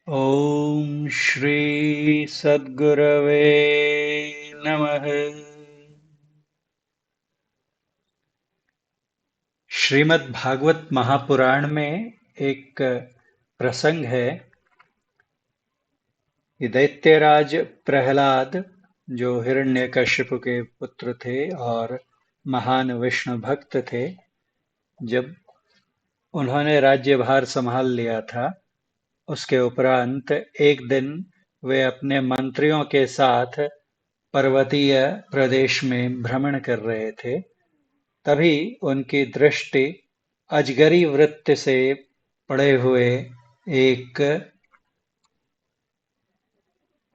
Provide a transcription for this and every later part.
ॐ श्री सद्गुरवे नमः। श्रीमद् भागवत महापुराण में एक प्रसंग है कि दैत्यराज प्रहलाद जो हिरण्यकशिपु के पुत्र थे और महान विष्णु भक्त थे, जब उन्होंने राज्यभार संभाल लिया था, उसके उपरांत एक दिन वे अपने मंत्रियों के साथ पर्वतीय प्रदेश में भ्रमण कर रहे थे। तभी उनकी दृष्टि अजगरी वृत्त से पड़े हुए एक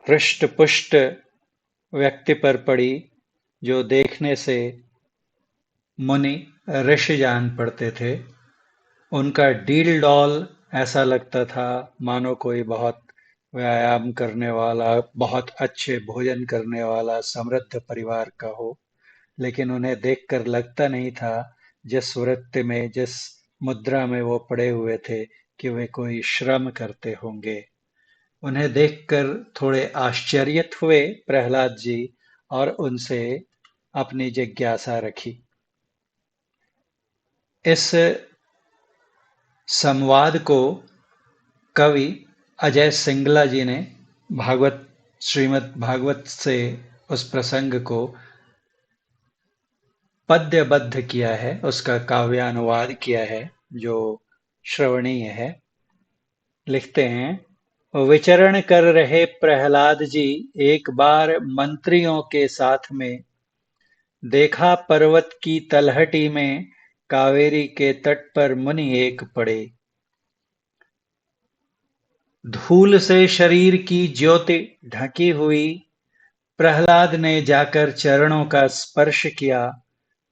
हृष्ट-पुष्ट व्यक्ति पर पड़ी, जो देखने से मुनि ऋषि जान पड़ते थे। उनका डील डॉल ऐसा लगता था मानो कोई बहुत व्यायाम करने वाला, बहुत अच्छे भोजन करने वाला समृद्ध परिवार का हो, लेकिन उन्हें देखकर लगता नहीं था जिस वृत्ति में, जिस मुद्रा में वो पड़े हुए थे, कि वे कोई श्रम करते होंगे। उन्हें देखकर थोड़े आश्चर्यित हुए प्रहलाद जी और उनसे अपनी जिज्ञासा रखी। इस संवाद को कवि अजय सिंगला जी ने भागवत श्रीमद् भागवत से उस प्रसंग को पद्यबद्ध किया है, उसका काव्यानुवाद किया है, जो श्रवणीय है। लिखते हैं, विचरण कर रहे प्रहलाद जी एक बार मंत्रियों के साथ में, देखा पर्वत की तलहटी में कावेरी के तट पर मुनि एक पड़े। धूल से शरीर की ज्योति ढकी हुई, प्रहलाद ने जाकर चरणों का स्पर्श किया,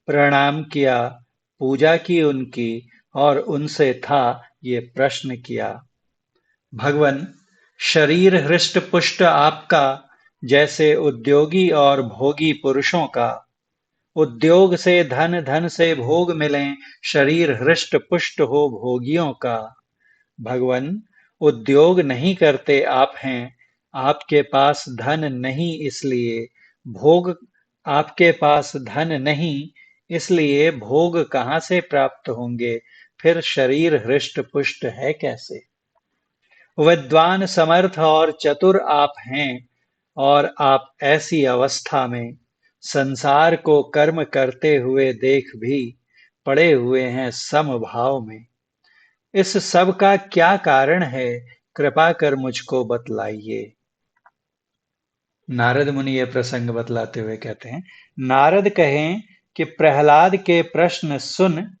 प्रणाम किया, पूजा की उनकी, और उनसे था ये प्रश्न किया। भगवन, शरीर हृष्ट पुष्ट आपका, जैसे उद्योगी और भोगी पुरुषों का। उद्योग से धन, धन से भोग मिलें, शरीर हृष्ट पुष्ट हो भोगियों का। भगवन, उद्योग नहीं करते आप हैं, आपके पास धन नहीं इसलिए भोग, आपके पास धन नहीं इसलिए भोग कहाँ से प्राप्त होंगे, फिर शरीर हृष्ट पुष्ट है कैसे। विद्वान, समर्थ और चतुर आप हैं, और आप ऐसी अवस्था में संसार को कर्म करते हुए देख भी पड़े हुए हैं समभाव में। इस सब का क्या कारण है, कृपा कर मुझको बतलाइए। नारद मुनि ये प्रसंग बतलाते हुए कहते हैं, नारद कहें कि प्रहलाद के प्रश्न सुन,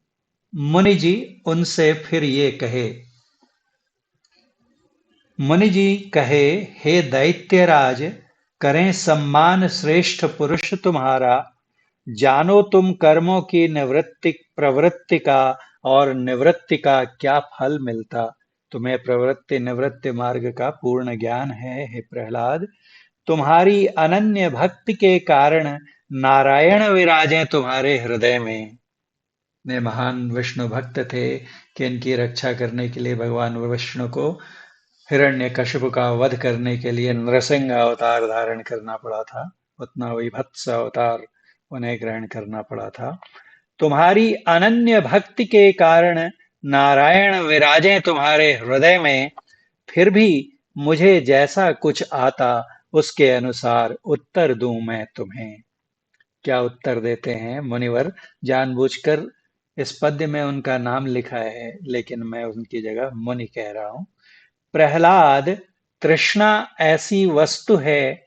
मुनि जी उनसे फिर ये कहे। मुनि जी कहे, हे दैत्यराज, करें सम्मान श्रेष्ठ पुरुष तुम्हारा। जानो तुम कर्मों की निवृत्ति प्रवृत्ति का और निवृत्ति का क्या फल मिलता। तुम्हें प्रवृत्ति निवृत्ति मार्ग का पूर्ण ज्ञान है, हे प्रहलाद। तुम्हारी अनन्य भक्ति के कारण नारायण विराजे तुम्हारे हृदय में। वे महान विष्णु भक्त थे कि इनकी रक्षा करने के लिए भगवान विष्णु को हिरण्यकशिपु का वध करने के लिए नृसिंह अवतार धारण करना पड़ा था। उतना विभत्स अवतार उन्हें ग्रहण करना पड़ा था। तुम्हारी अनन्य भक्ति के कारण नारायण विराजे तुम्हारे हृदय में, फिर भी मुझे जैसा कुछ आता उसके अनुसार उत्तर दूं मैं तुम्हें। क्या उत्तर देते हैं मुनिवर। जानबूझकर इस पद्य में उनका नाम लिखा है, लेकिन मैं उनकी जगह मुनि कह रहा हूं। प्रहलाद, तृष्णा ऐसी वस्तु है,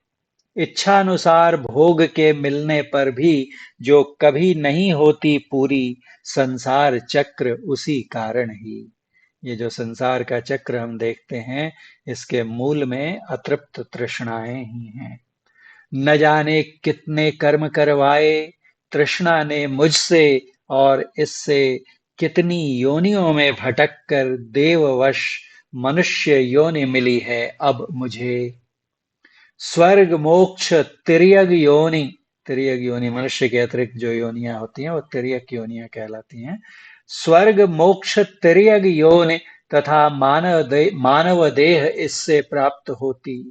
इच्छानुसार भोग के मिलने पर भी जो कभी नहीं होती पूरी, संसार चक्र उसी कारण ही। ये जो संसार का चक्र हम देखते हैं, इसके मूल में अतृप्त तृष्णाएं ही हैं। न जाने कितने कर्म करवाए तृष्णा ने मुझसे, और इससे कितनी योनियों में भटक कर देववश मनुष्य योनि मिली है अब मुझे। स्वर्ग मोक्ष तिर्यक योनि, तिर्यक योनि मनुष्य के अतिरिक्त जो योनियां होती हैं वो तिर्यक योनियां कहलाती हैं। स्वर्ग मोक्ष तिर्यग योनि तथा मानव देह इससे प्राप्त होती।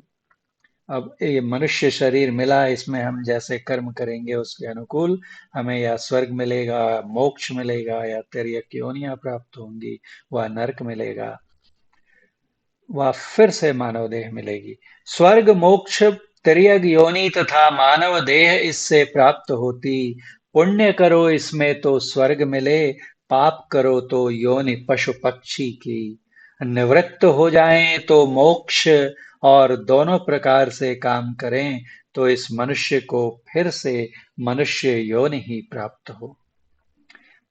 अब ये मनुष्य शरीर मिला, इसमें हम जैसे कर्म करेंगे उसके अनुकूल हमें या स्वर्ग मिलेगा, मोक्ष मिलेगा, या तिर्यक योनियां प्राप्त होंगी, वह नरक मिलेगा, वह फिर से मानव देह मिलेगी। स्वर्ग मोक्ष तिर्यक योनि तथा मानव देह इससे प्राप्त होती। पुण्य करो इसमें तो स्वर्ग मिले, पाप करो तो योनि पशु पक्षी की। निवृत्त हो जाएं तो मोक्ष, और दोनों प्रकार से काम करें तो इस मनुष्य को फिर से मनुष्य योनि ही प्राप्त हो।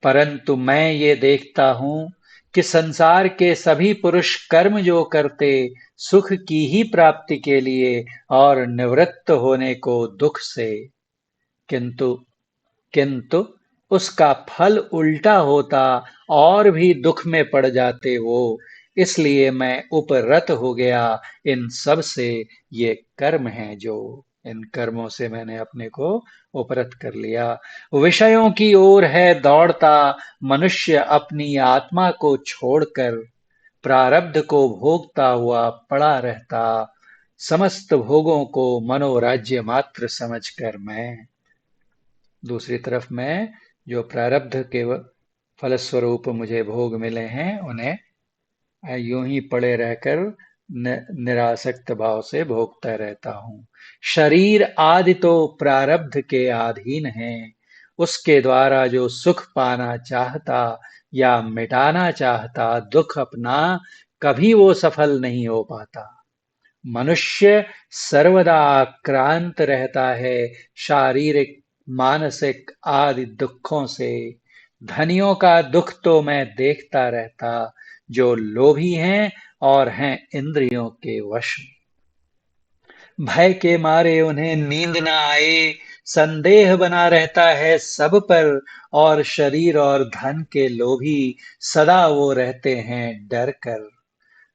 परंतु मैं ये देखता हूं कि संसार के सभी पुरुष कर्म जो करते सुख की ही प्राप्ति के लिए और निवृत्त होने को दुख से, किंतु किंतु उसका फल उल्टा होता और भी दुख में पड़ जाते वो। इसलिए मैं उपरत हो गया इन सब से। ये कर्म हैं जो, इन कर्मों से मैंने अपने को उपरत कर लिया। विषयों की ओर है दौड़ता मनुष्य अपनी आत्मा को छोड़कर, प्रारब्ध को भोगता हुआ पड़ा रहता, समस्त भोगों को मनोराज्य मात्र समझकर मैं। दूसरी तरफ मैं जो प्रारब्ध के फलस्वरूप मुझे भोग मिले हैं उन्हें यूं ही पड़े रहकर निरासक्त भाव से भोगता रहता हूं। शरीर आदि तो प्रारब्ध के अधीन है, उसके द्वारा जो सुख पाना चाहता या मिटाना चाहता दुख अपना, कभी वो सफल नहीं हो पाता। मनुष्य सर्वदा आक्रांत रहता है शारीरिक मानसिक आदि दुखों से। धनियों का दुख तो मैं देखता रहता, जो लोभी हैं और हैं इंद्रियों के वश में। भय के मारे उन्हें नींद न आए, संदेह बना रहता है सब पर, और शरीर और धन के लोभी सदा वो रहते हैं डर कर।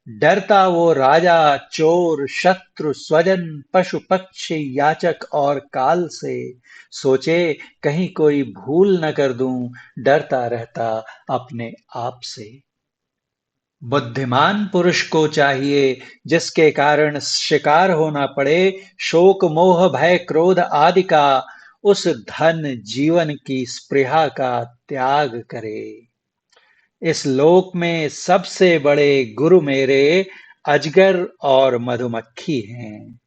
डरता वो राजा चोर शत्रु स्वजन पशु पक्षी याचक और काल से, सोचे कहीं कोई भूल न कर दूं, डरता रहता अपने आप से। बुद्धिमान पुरुष को चाहिए जिसके कारण शिकार होना पड़े शोक मोह भय क्रोध आदि का, उस धन जीवन की स्पृहा का त्याग करे। इस लोक में सबसे बड़े गुरु मेरे अजगर और मधुमक्खी हैं।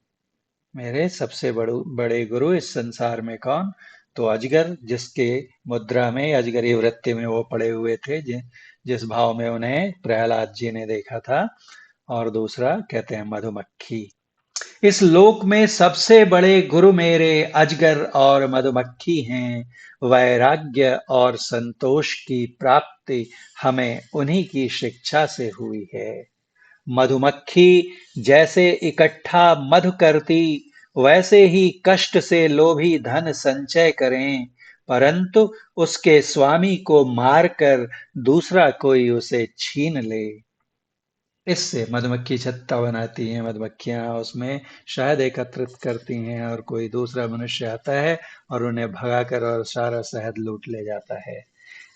मेरे सबसे बड़े गुरु इस संसार में कौन? तो अजगर, जिसके मुद्रा में अजगरी वृत्ति में वो पड़े हुए थे, जिस भाव में उन्हें प्रहलाद जी ने देखा था। और दूसरा कहते हैं मधुमक्खी। इस लोक में सबसे बड़े गुरु मेरे अजगर और मधुमक्खी हैं। वैराग्य और संतोष की प्राप्ति हमें उन्हीं की शिक्षा से हुई है। मधुमक्खी जैसे इकट्ठा मधु करती, वैसे ही कष्ट से लोभी धन संचय करें, परंतु उसके स्वामी को मारकर दूसरा कोई उसे छीन ले। इससे मधुमक्खी छत्ता बनाती हैं, मधुमक्खियां उसमें शहद एकत्रित करती हैं, और कोई दूसरा मनुष्य आता है और उन्हें भगाकर और सारा शहद लूट ले जाता है।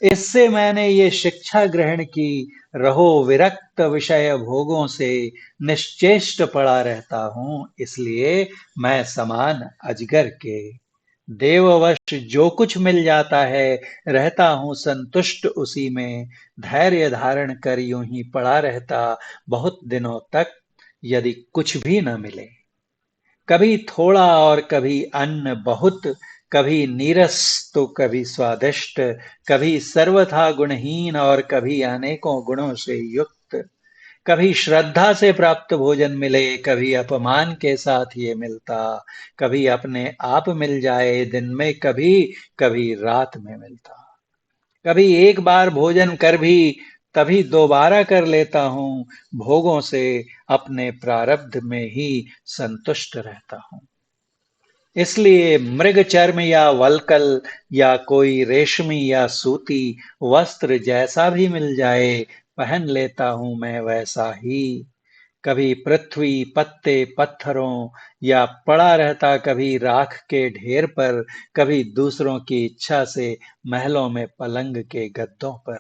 इससे मैंने ये शिक्षा ग्रहण की, रहो विरक्त विषय भोगों से, निश्चेष्ट पड़ा रहता हूं इसलिए मैं समान अजगर के। देववश जो कुछ मिल जाता है रहता हूं संतुष्ट उसी में, धैर्य धारण कर यूं ही पड़ा रहता बहुत दिनों तक, यदि कुछ भी न मिले। कभी थोड़ा और कभी अन्न बहुत, कभी नीरस तो कभी स्वादिष्ट, कभी सर्वथा गुणहीन और कभी अनेकों गुणों से युक्त। कभी श्रद्धा से प्राप्त भोजन मिले, कभी अपमान के साथ ये मिलता, कभी अपने आप मिल जाए दिन में, कभी कभी रात में मिलता। कभी एक बार भोजन कर भी तभी दोबारा कर लेता हूं, भोगों से अपने प्रारब्ध में ही संतुष्ट रहता हूं। इसलिए मृग चर्म या वल्कल या कोई रेशमी या सूती वस्त्र जैसा भी मिल जाए, पहन लेता हूं मैं वैसा ही। कभी पृथ्वी पत्ते पत्थरों या पड़ा रहता कभी राख के ढेर पर, कभी दूसरों की इच्छा से महलों में पलंग के गद्दों पर।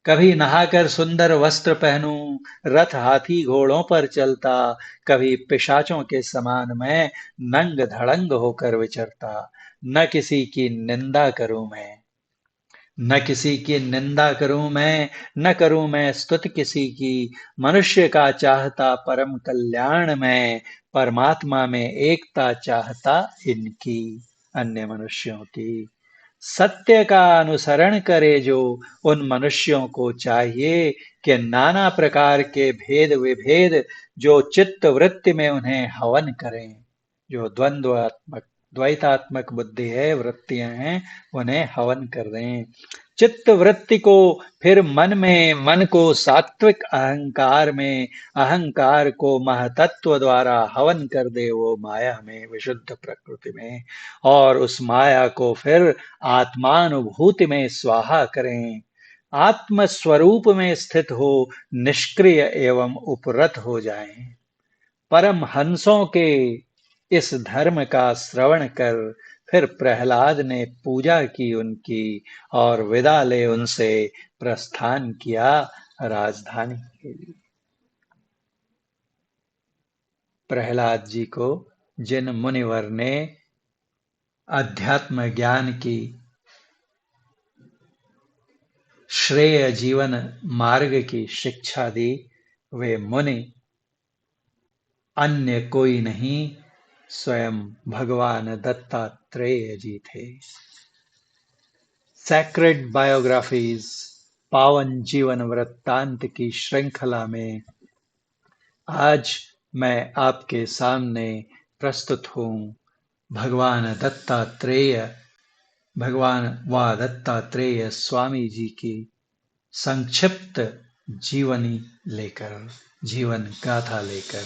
कभी नहाकर सुंदर वस्त्र पहनूं, रथ हाथी घोड़ों पर चलता, कभी पिशाचों के समान मैं नंग धड़ंग होकर विचरता। न किसी की निंदा करूं मैं, न किसी की निंदा करूं मैं, न करूं मैं स्तुति किसी की। मनुष्य का चाहता परम कल्याण मैं, परमात्मा में एकता चाहता इनकी, अन्य मनुष्यों की। सत्य का अनुसरण करे जो, उन मनुष्यों को चाहिए कि नाना प्रकार के भेद विभेद जो चित्त वृत्ति में उन्हें हवन करें। जो द्वंद्वात्मक द्वैतात्मक बुद्धि है, वृत्तियां हैं, उन्हें हवन कर दें। चित्त वृत्ति को फिर मन में, मन को सात्विक अहंकार में, अहंकार को महतत्व द्वारा हवन कर दे वो माया में, विशुद्ध प्रकृति में, और उस माया को फिर आत्मानुभूति में स्वाहा करें। आत्म स्वरूप में स्थित हो निष्क्रिय एवं उपरत हो जाएं। परम हंसों के इस धर्म का श्रवण कर फिर प्रहलाद ने पूजा की उनकी, और विदा ले उनसे प्रस्थान किया राजधानी के लिए। प्रहलाद जी को जिन मुनिवर ने अध्यात्म ज्ञान की श्रेय जीवन मार्ग की शिक्षा दी, वे मुनि अन्य कोई नहीं, स्वयं भगवान दत्तात्रेय जी थे। सैक्रेड बायोग्राफीज, पावन जीवन वृत्तांत की श्रृंखला में आज मैं आपके सामने प्रस्तुत हूँ भगवान दत्तात्रेय, भगवान व दत्तात्रेय स्वामी जी की संक्षिप्त जीवनी लेकर, जीवन गाथा लेकर।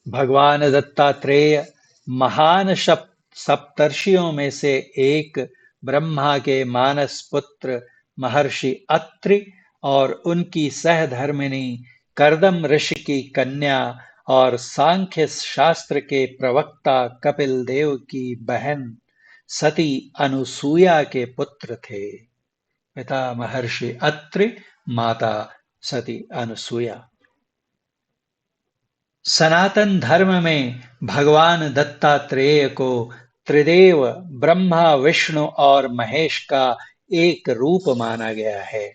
भगवान दत्तात्रेय महान सप्तर्षियों में से एक, ब्रह्मा के मानस पुत्र महर्षि अत्रि और उनकी सहधर्मिणी कर्दम ऋषि की कन्या और सांख्य शास्त्र के प्रवक्ता कपिल देव की बहन सती अनुसूया के पुत्र थे। पिता महर्षि अत्रि, माता सती अनुसूया। सनातन धर्म में भगवान दत्तात्रेय को त्रिदेव ब्रह्मा विष्णु और महेश का एक रूप माना गया है।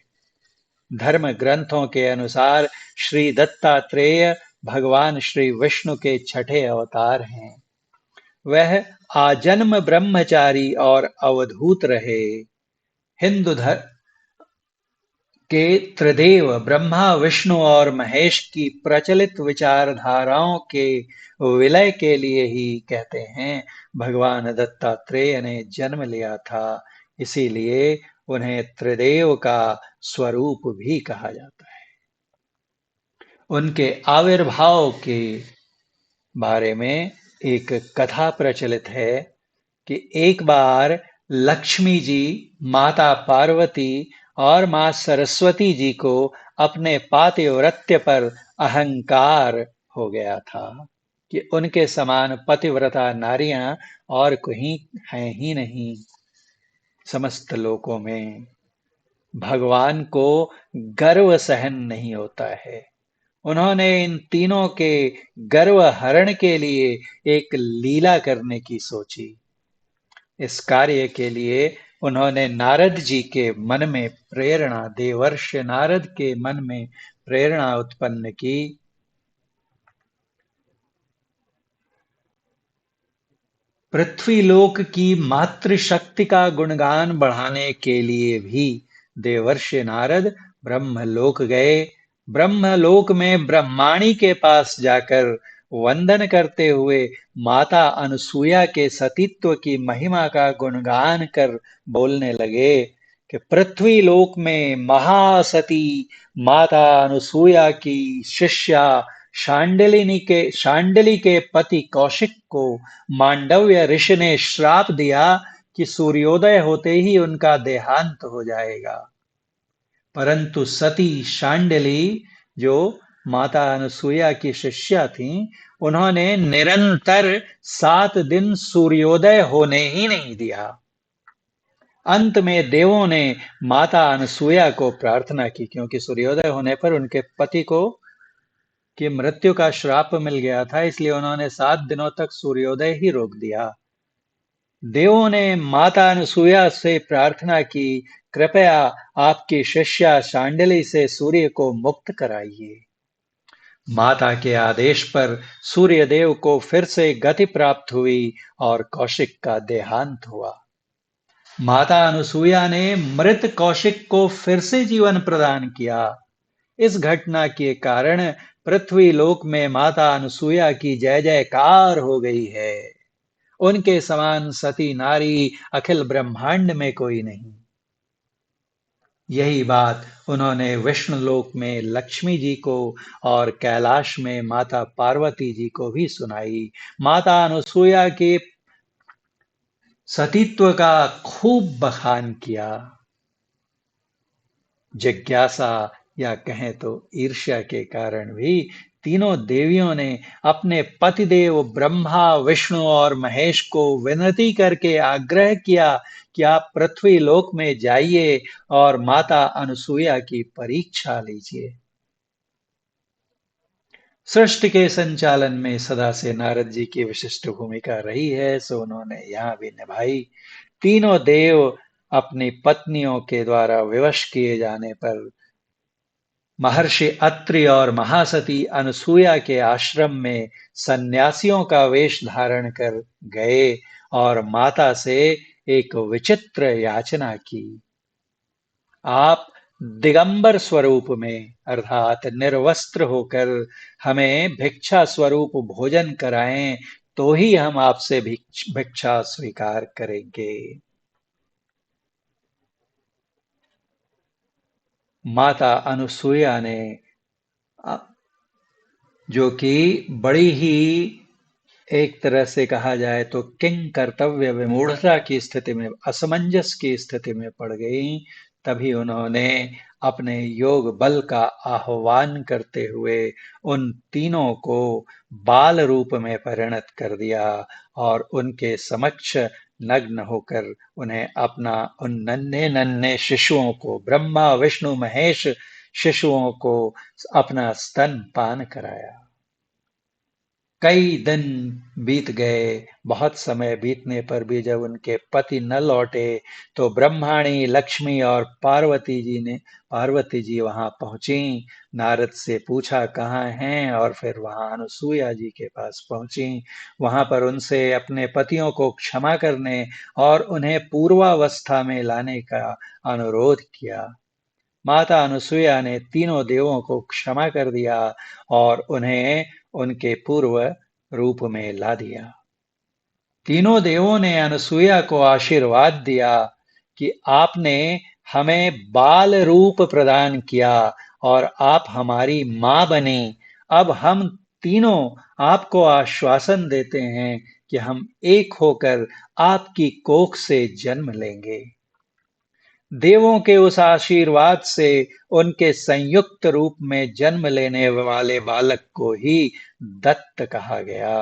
धर्म ग्रंथों के अनुसार श्री दत्तात्रेय भगवान श्री विष्णु के छठे अवतार हैं। वह आजन्म ब्रह्मचारी और अवधूत रहे। हिंदू धर्म के त्रिदेव ब्रह्मा विष्णु और महेश की प्रचलित विचारधाराओं के विलय के लिए ही कहते हैं भगवान दत्तात्रेय ने जन्म लिया था, इसीलिए उन्हें त्रिदेव का स्वरूप भी कहा जाता है। उनके आविर्भाव के बारे में एक कथा प्रचलित है कि एक बार लक्ष्मी जी, माता पार्वती और मां सरस्वती जी को अपने पातिव्रत्य पर अहंकार हो गया था कि उनके समान पतिव्रता नारियां और कहीं हैं ही नहीं समस्त लोकों में। भगवान को गर्व सहन नहीं होता है। उन्होंने इन तीनों के गर्व हरण के लिए एक लीला करने की सोची। इस कार्य के लिए उन्होंने नारद जी के मन में प्रेरणा, देवर्षि नारद के मन में प्रेरणा उत्पन्न की। पृथ्वीलोक की मातृशक्ति का गुणगान बढ़ाने के लिए भी देवर्षि नारद ब्रह्मलोक गए। ब्रह्मलोक में ब्रह्माणी के पास जाकर वंदन करते हुए माता अनुसूया के सतीत्व की महिमा का गुणगान कर बोलने लगे कि पृथ्वीलोक में महासती माता अनुसूया की शिष्या शांडिली के पति कौशिक को मांडव्य ऋषि ने श्राप दिया कि सूर्योदय होते ही उनका देहांत हो जाएगा। परंतु सती शांडिली, जो माता अनुसूया की शिष्या थीं, उन्होंने निरंतर 7 दिन सूर्योदय होने ही नहीं दिया। अंत में देवों ने माता अनसुया को प्रार्थना की, क्योंकि सूर्योदय होने पर उनके पति को की मृत्यु का श्राप मिल गया था, इसलिए उन्होंने 7 दिनों तक सूर्योदय ही रोक दिया। देवों ने माता अनसुया से प्रार्थना की, कृपया आपकी शिष्या शांडिली से सूर्य को मुक्त कराइए। माता के आदेश पर सूर्यदेव को फिर से गति प्राप्त हुई और कौशिक का देहांत हुआ। माता अनुसुईया ने मृत कौशिक को फिर से जीवन प्रदान किया। इस घटना के कारण पृथ्वी लोक में माता अनुसुईया की जय जयकार हो गई है। उनके समान सती नारी अखिल ब्रह्मांड में कोई नहीं। यही बात उन्होंने विष्णुलोक में लक्ष्मी जी को और कैलाश में माता पार्वती जी को भी सुनाई। माता अनुसुईया के सतीत्व का खूब बखान किया। जिज्ञासा या कहें तो ईर्ष्या के कारण भी तीनों देवियों ने अपने पतिदेव ब्रह्मा, विष्णु और महेश को विनती करके आग्रह किया कि आप पृथ्वी लोक में जाइए और माता अनुसुईया की परीक्षा लीजिए। सृष्टि के संचालन में सदा से नारद जी की विशिष्ट भूमिका रही है, सो उन्होंने यहाँ भी निभाई। तीनों देव अपनी पत्नियों के द्वारा विवश किए जाने पर महर्षि अत्रि और महासती अनसुया के आश्रम में सन्यासियों का वेश धारण कर गए और माता से एक विचित्र याचना की। आप दिगंबर स्वरूप में अर्थात निर्वस्त्र होकर हमें भिक्षा स्वरूप भोजन कराएं, तो ही हम आपसे भिक्षा स्वीकार करेंगे। माता अनुसुईया ने जो कि बड़ी ही एक तरह से कहा जाए तो किंग कर्तव्य विमूढ़ता की स्थिति में, असमंजस की स्थिति में पड़ गई, तभी उन्होंने अपने योग बल का आह्वान करते हुए उन तीनों को बाल रूप में परिणत कर दिया और उनके समक्ष नग्न होकर उन्हें अपना उन नन्हे नन्हे शिशुओं को, ब्रह्मा विष्णु महेश शिशुओं को अपना स्तन पान कराया। कई दिन बीत गए। बहुत समय बीतने पर भी जब उनके पति न लौटे तो ब्रह्माणी, लक्ष्मी और पार्वती जी वहां पहुंची। नारद से पूछा कहाँ हैं, और फिर वहां अनुसुईया जी के पास पहुंची। वहां पर उनसे अपने पतियों को क्षमा करने और उन्हें पूर्वावस्था में लाने का अनुरोध किया। माता अनुसुईया ने तीनों देवों को क्षमा कर दिया और उन्हें उनके पूर्व रूप में ला दिया। तीनों देवों ने अनुसुईया को आशीर्वाद दिया कि आपने हमें बाल रूप प्रदान किया और आप हमारी मां बनी। अब हम तीनों आपको आश्वासन देते हैं कि हम एक होकर आपकी कोख से जन्म लेंगे। देवों के उस आशीर्वाद से उनके संयुक्त रूप में जन्म लेने वाले बालक को ही दत्त कहा गया,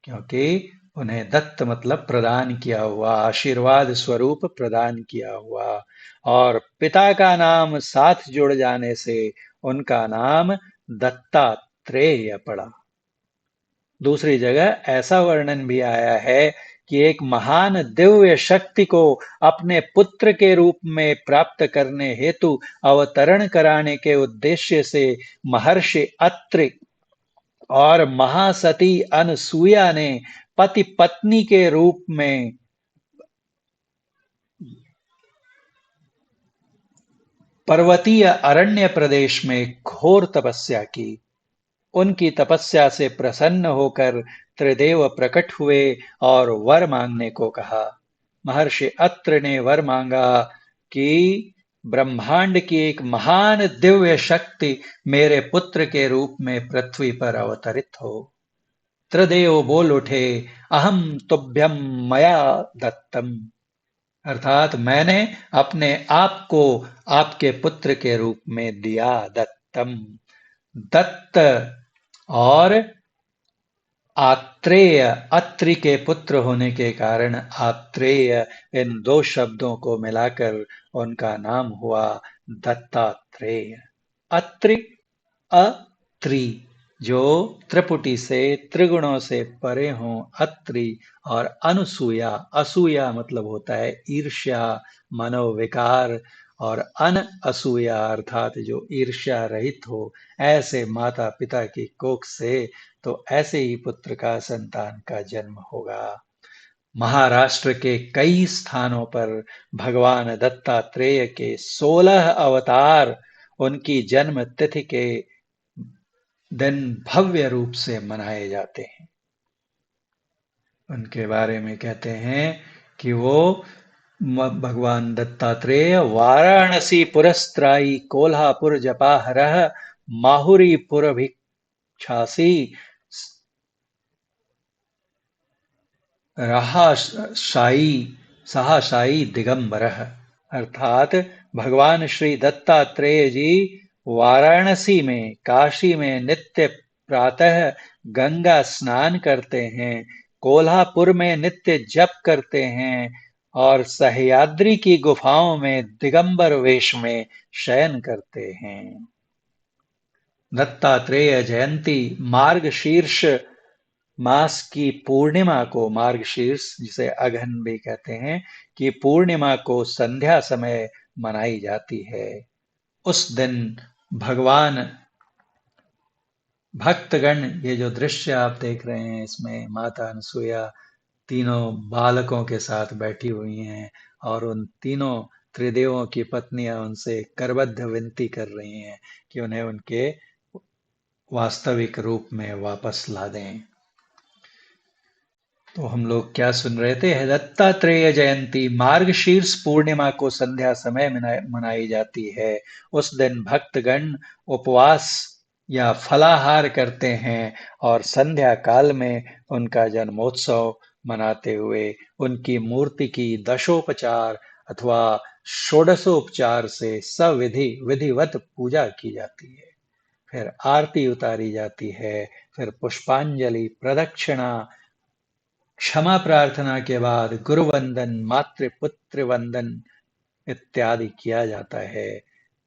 क्योंकि उन्हें दत्त मतलब प्रदान किया हुआ, आशीर्वाद स्वरूप प्रदान किया हुआ। और पिता का नाम साथ जुड़ जाने से उनका नाम दत्तात्रेय पड़ा। दूसरी जगह ऐसा वर्णन भी आया है कि एक महान दिव्य शक्ति को अपने पुत्र के रूप में प्राप्त करने हेतु अवतरण कराने के उद्देश्य से महर्षि अत्रि और महासती अनसुईया ने पति पत्नी के रूप में पर्वतीय अरण्य प्रदेश में घोर तपस्या की। उनकी तपस्या से प्रसन्न होकर त्रिदेव प्रकट हुए और वर मांगने को कहा। महर्षि अत्रि ने वर मांगा कि ब्रह्मांड की एक महान दिव्य शक्ति मेरे पुत्र के रूप में पृथ्वी पर अवतरित हो। त्रिदेव बोल उठे, अहम तुभ्यम मया दत्तम, अर्थात मैंने अपने आप को आपके पुत्र के रूप में दिया। दत्तम, दत्त और आत्रेय, अत्रि के पुत्र होने के कारण आत्रेय, इन दो शब्दों को मिलाकर उनका नाम हुआ दत्तात्रेय। अत्रि, अत्रि, जो त्रिपुटी से, त्रिगुणों से परे हों, अत्रि। और अनसूया, असूया मतलब होता है ईर्ष्या, मनोविकार। और अन असूया अर्थात जो ईर्ष्या रहित हो, ऐसे माता पिता की कोख से तो ऐसे ही पुत्र का, संतान का जन्म होगा। महाराष्ट्र के कई स्थानों पर भगवान दत्तात्रेय के 16 अवतार उनकी जन्म तिथि के दिन भव्य रूप से मनाए जाते हैं। उनके बारे में कहते हैं कि वो भगवान दत्तात्रेय वाराणसी पुरस्त्राई कोल्हापुर जपाहरः माहुरी पुरभिक्षासी रहाशायी सहाशायी दिगंबरः। अर्थात भगवान श्री दत्तात्रेय जी वाराणसी में, काशी में नित्य प्रातः गंगा स्नान करते हैं, कोल्हापुर में नित्य जप करते हैं और सह्याद्री की गुफाओं में दिगंबर वेश में शयन करते हैं। दत्तात्रेय जयंती मार्गशीर्ष मास की पूर्णिमा को, मार्गशीर्ष जिसे अगहन भी कहते हैं, कि पूर्णिमा को संध्या समय मनाई जाती है। उस दिन भगवान भक्तगण, ये जो दृश्य आप देख रहे हैं इसमें माता अनसुया तीनों बालकों के साथ बैठी हुई हैं और उन तीनों त्रिदेवों की पत्नियां उनसे करबद्ध विनती कर रही हैं कि उन्हें उनके वास्तविक रूप में वापस ला दें। तो हम लोग क्या सुन रहे थे? दत्तात्रेय जयंती मार्गशीर्ष पूर्णिमा को संध्या समय मनाई जाती है। उस दिन भक्तगण उपवास या फलाहार करते हैं और संध्या काल में उनका जन्मोत्सव मनाते हुए उनकी मूर्ति की दशोपचार अथवा षोडशोपचार से सविधि विधिवत पूजा की जाती है। फिर आरती उतारी जाती है, फिर पुष्पांजलि, प्रदक्षिणा, क्षमा प्रार्थना के बाद गुरु वंदन, मातृपुत्र वंदन इत्यादि किया जाता है।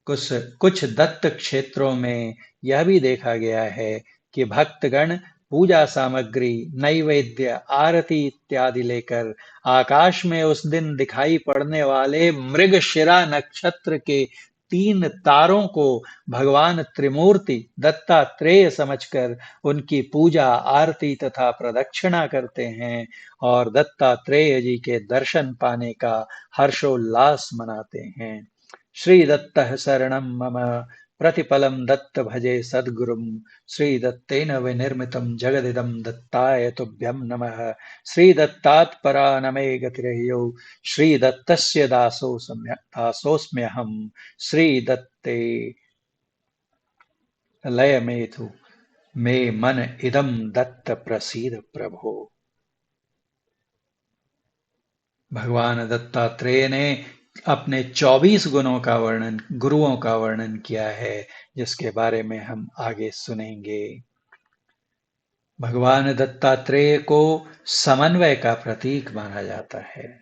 कुछ कुछ दत्त क्षेत्रों में यह भी देखा गया है कि भक्तगण पूजा सामग्री, नैवेद्य, आरती इत्यादि लेकर आकाश में उस दिन दिखाई पड़ने वाले मृगशिरा नक्षत्र के 3 तारों को भगवान त्रिमूर्ति दत्तात्रेय समझकर उनकी पूजा, आरती तथा प्रदक्षिणा करते हैं और दत्तात्रेय जी के दर्शन पाने का हर्षोल्लास मनाते हैं। श्री दत्तः शरणं मम प्रतिपलं दत्त भजे सद्गुरुं, श्री दत्तेन विनिर्मितं जगदिदं दत्ताय तुभ्यं नमः। श्री दत्तात् परा न मे गतिर्ह्यो, श्री दत्तस्य दासोऽस्म्यहं, श्री दत्ते लयमेतु मे मन इदं दत्त प्रसीद प्रभो। भगवान दत्तात्रेय ने अपने 24 गुणों का वर्णन, गुरुओं का वर्णन किया है, जिसके बारे में हम आगे सुनेंगे। भगवान दत्तात्रेय को समन्वय का प्रतीक माना जाता है,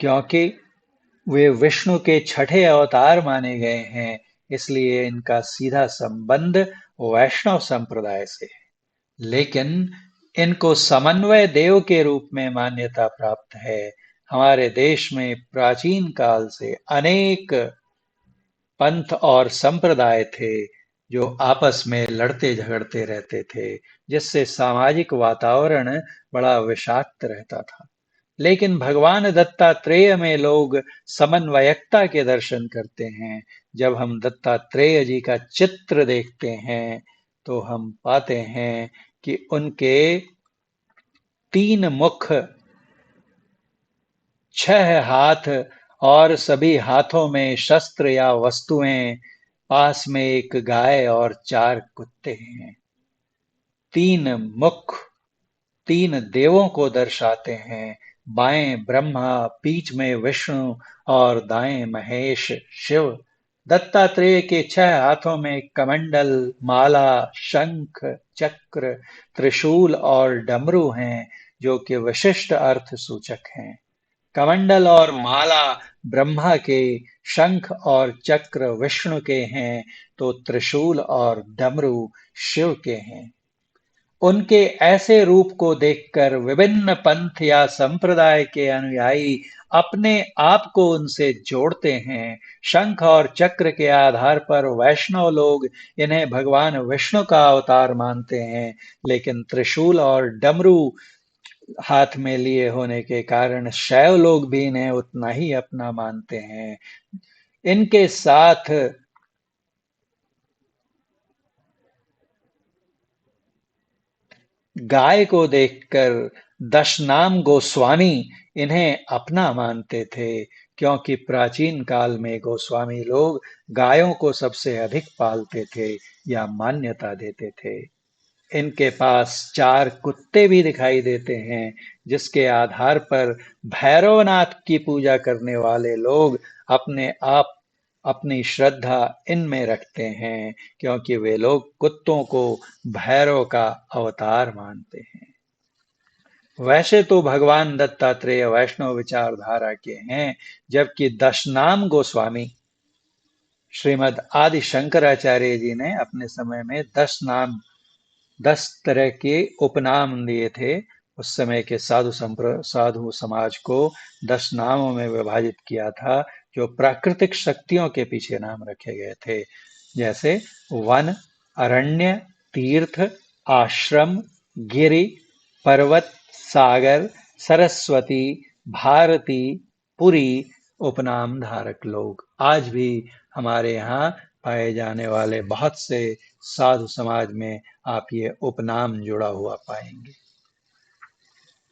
क्योंकि वे विष्णु के छठे अवतार माने गए हैं, इसलिए इनका सीधा संबंध वैष्णव संप्रदाय से है। लेकिन इनको समन्वय देव के रूप में मान्यता प्राप्त है। हमारे देश में प्राचीन काल से अनेक पंथ और संप्रदाय थे जो आपस में लड़ते झगड़ते रहते थे, जिससे सामाजिक वातावरण बड़ा विषाक्त रहता था। लेकिन भगवान दत्तात्रेय में लोग समन्वयकता के दर्शन करते हैं। जब हम दत्तात्रेय जी का चित्र देखते हैं तो हम पाते हैं कि उनके 3 मुख, 6 हाथ और सभी हाथों में शस्त्र या वस्तुएं, पास में एक गाय और 4 कुत्ते हैं। 3 मुख 3 देवों को दर्शाते हैं, बाएं ब्रह्मा, बीच में विष्णु और दाएं महेश शिव दत्तात्रेय के 6 हाथों में कमंडल, माला, शंख, चक्र, त्रिशूल और डमरू हैं, जो कि विशिष्ट अर्थ सूचक हैं। कमंडल और माला ब्रह्मा के, शंख और चक्र विष्णु के हैं, तो त्रिशूल और डमरू शिव के हैं। उनके ऐसे रूप को देखकर विभिन्न पंथ या संप्रदाय के अनुयायी अपने आप को उनसे जोड़ते हैं। शंख और चक्र के आधार पर वैष्णव लोग इन्हें भगवान विष्णु का अवतार मानते हैं, लेकिन त्रिशूल और डमरू हाथ में लिए होने के कारण शैव लोग भी इन्हें उतना ही अपना मानते हैं। इनके साथ गाय को देखकर दशनाम गोस्वामी इन्हें अपना मानते थे, क्योंकि प्राचीन काल में गोस्वामी लोग गायों को सबसे अधिक पालते थे या मान्यता देते थे। इनके पास 4 कुत्ते भी दिखाई देते हैं, जिसके आधार पर भैरवनाथ की पूजा करने वाले लोग अपने आप अपनी श्रद्धा इनमें रखते हैं, क्योंकि वे लोग कुत्तों को भैरव का अवतार मानते हैं। वैसे तो भगवान दत्तात्रेय वैष्णव विचारधारा के हैं, जबकि दशनाम गोस्वामी श्रीमद् आदि शंकराचार्य जी ने अपने समय में 10 तरह के उपनाम दिए थे। उस समय के साधु समाज को 10 नामों में विभाजित किया था, जो प्राकृतिक शक्तियों के पीछे नाम रखे गए थे, जैसे वन, अरण्य, तीर्थ, आश्रम, गिरि, पर्वत, सागर, सरस्वती, भारती, पुरी उपनाम धारक लोग आज भी हमारे यहाँ पाए जाने वाले बहुत से साधु समाज में आप ये उपनाम जुड़ा हुआ पाएंगे।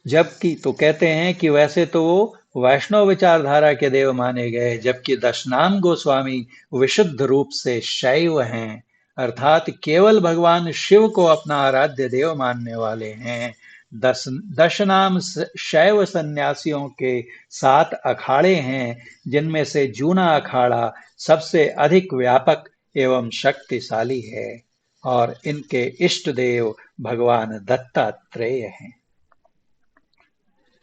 जबकि तो कहते हैं कि वैसे तो वो वैष्णव विचारधारा के देव माने गए, जबकि दशनाम गोस्वामी विशुद्ध रूप से शैव हैं, अर्थात केवल भगवान शिव को अपना आराध्य देव मानने वाले हैं। दशनाम शैव सन्यासियों के 7 अखाड़े हैं, जिनमें से जूना अखाड़ा सबसे अधिक व्यापक एवं शक्तिशाली है, और इनके इष्ट देव भगवान दत्तात्रेय हैं।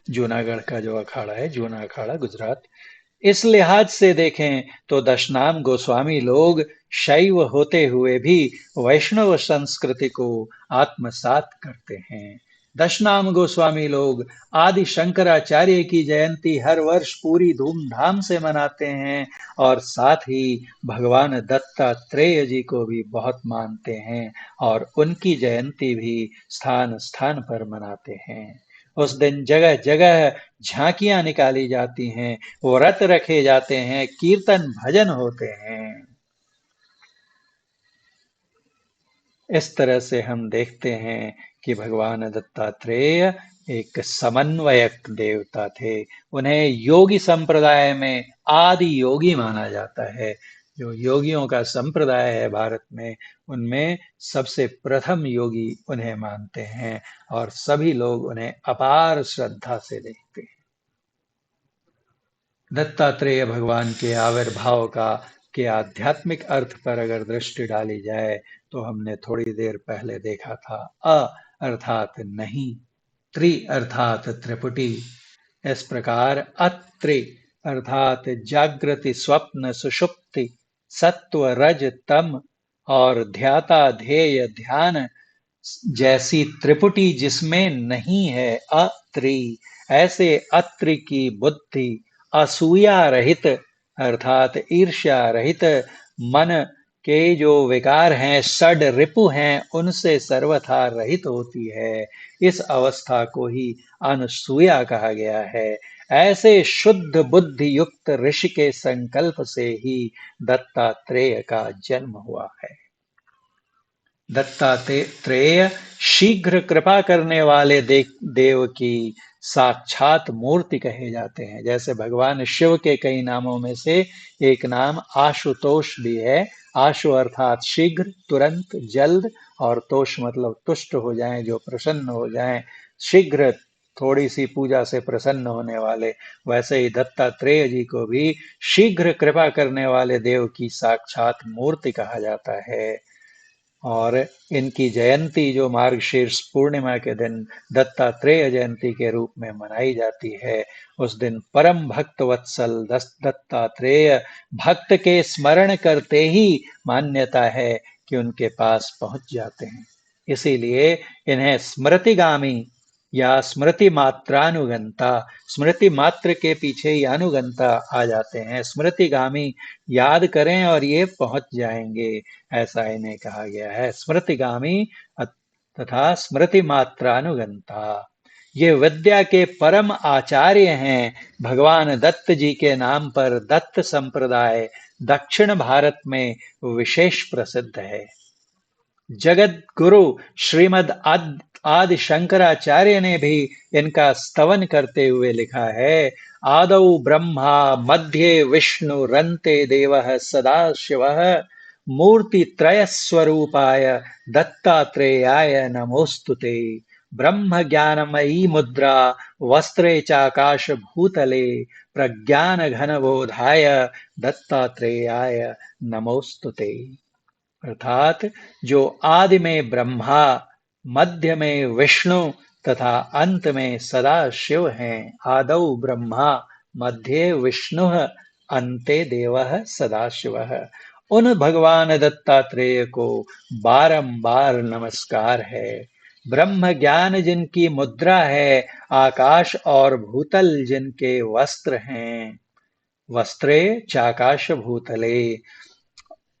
जूनागढ़ का जो अखाड़ा है, जूना अखाड़ा गुजरात, इस लिहाज से देखें तो दशनाम गोस्वामी लोग शैव होते हुए भी वैष्णव संस्कृति को आत्मसात करते हैं। दशनाम गोस्वामी लोग आदि शंकराचार्य की जयंती हर वर्ष पूरी धूमधाम से मनाते हैं, और साथ ही भगवान दत्तात्रेय जी को भी बहुत मानते हैं, और उनकी जयंती भी स्थान स्थान पर मनाते हैं। उस दिन जगह जगह झांकियां निकाली जाती हैं, व्रत रखे जाते हैं, कीर्तन भजन होते हैं। इस तरह से हम देखते हैं कि भगवान दत्तात्रेय एक समन्वयक देवता थे। उन्हें योगी संप्रदाय में आदि योगी माना जाता है। जो योगियों का संप्रदाय है भारत में, उनमें सबसे प्रथम योगी उन्हें मानते हैं, और सभी लोग उन्हें अपार श्रद्धा से देखते हैं। दत्तात्रेय भगवान के आविर्भाव का के आध्यात्मिक अर्थ पर अगर दृष्टि डाली जाए, तो हमने थोड़ी देर पहले देखा था अ अर्थात नहीं, त्रि अर्थात त्रिपुटी। इस प्रकार अत्रि अर्थात जागृति, स्वप्न, सुषुप्ति, सत्व, रज, तम और ध्याता, ध्येय, ध्यान जैसी त्रिपुटी जिसमें नहीं है, अत्रि। ऐसे अत्रि की बुद्धि असूया रहित अर्थात ईर्ष्या रहित, मन के जो विकार हैं, षड रिपु हैं, उनसे सर्वथा रहित होती है। इस अवस्था को ही अनसूया कहा गया है। ऐसे शुद्ध बुद्धि युक्त ऋषि के संकल्प से ही दत्तात्रेय का जन्म हुआ है। दत्तात्रेय शीघ्र कृपा करने वाले देव की साक्षात मूर्ति कहे जाते हैं। जैसे भगवान शिव के कई नामों में से एक नाम आशुतोष भी है। आशु अर्थात शीघ्र, तुरंत, जल्द, और तोष मतलब तुष्ट हो जाएं, जो प्रसन्न हो जाएं। शीघ्र थोड़ी सी पूजा से प्रसन्न होने वाले, वैसे ही दत्तात्रेय जी को भी शीघ्र कृपा करने वाले देव की साक्षात मूर्ति कहा जाता है। और इनकी जयंती जो मार्गशीर्ष पूर्णिमा के दिन दत्तात्रेय जयंती के रूप में मनाई जाती है, उस दिन परम भक्त वत्सल दत्तात्रेय भक्त के स्मरण करते ही मान्यता है कि उनके पास पहुंच जाते हैं। इसीलिए इन्हें स्मृतिगामी या स्मृति मात्रानुगंता, स्मृति मात्र के पीछे ही अनुगंता आ जाते हैं, स्मृतिगामी याद करें और ये पहुंच जाएंगे, ऐसा इन्हें कहा गया है। स्मृतिगामी तथा स्मृति मात्रानुगंता, ये विद्या के परम आचार्य हैं। भगवान दत्त जी के नाम पर दत्त संप्रदाय दक्षिण भारत में विशेष प्रसिद्ध है। जगत गुरु श्रीमद आदि शंकराचार्य ने भी इनका स्तवन करते हुए लिखा है, आदौ ब्रह्मा मध्ये विष्णु रन्ते देवः सदा शिवः मूर्ति त्रय स्वरूपाय दत्तात्रेयाय नमोस्तुते। ब्रह्म ज्ञानमयी मुद्रा वस्त्रे चाकाश भूतले प्रज्ञान घन बोधाय दत्तात्रेयाय नमोस्तुते। अर्थात जो आदि में ब्रह्मा, मध्य में विष्णु तथा अंत में सदा शिव हैं। आदौ ब्रह्मा मध्ये विष्णु अन्ते देवः सदा शिवः। उन भगवान दत्तात्रेय को बारंबार नमस्कार है। ब्रह्म ज्ञान जिनकी मुद्रा है, आकाश और भूतल जिनके वस्त्र हैं, वस्त्रे चाकाश भूतले,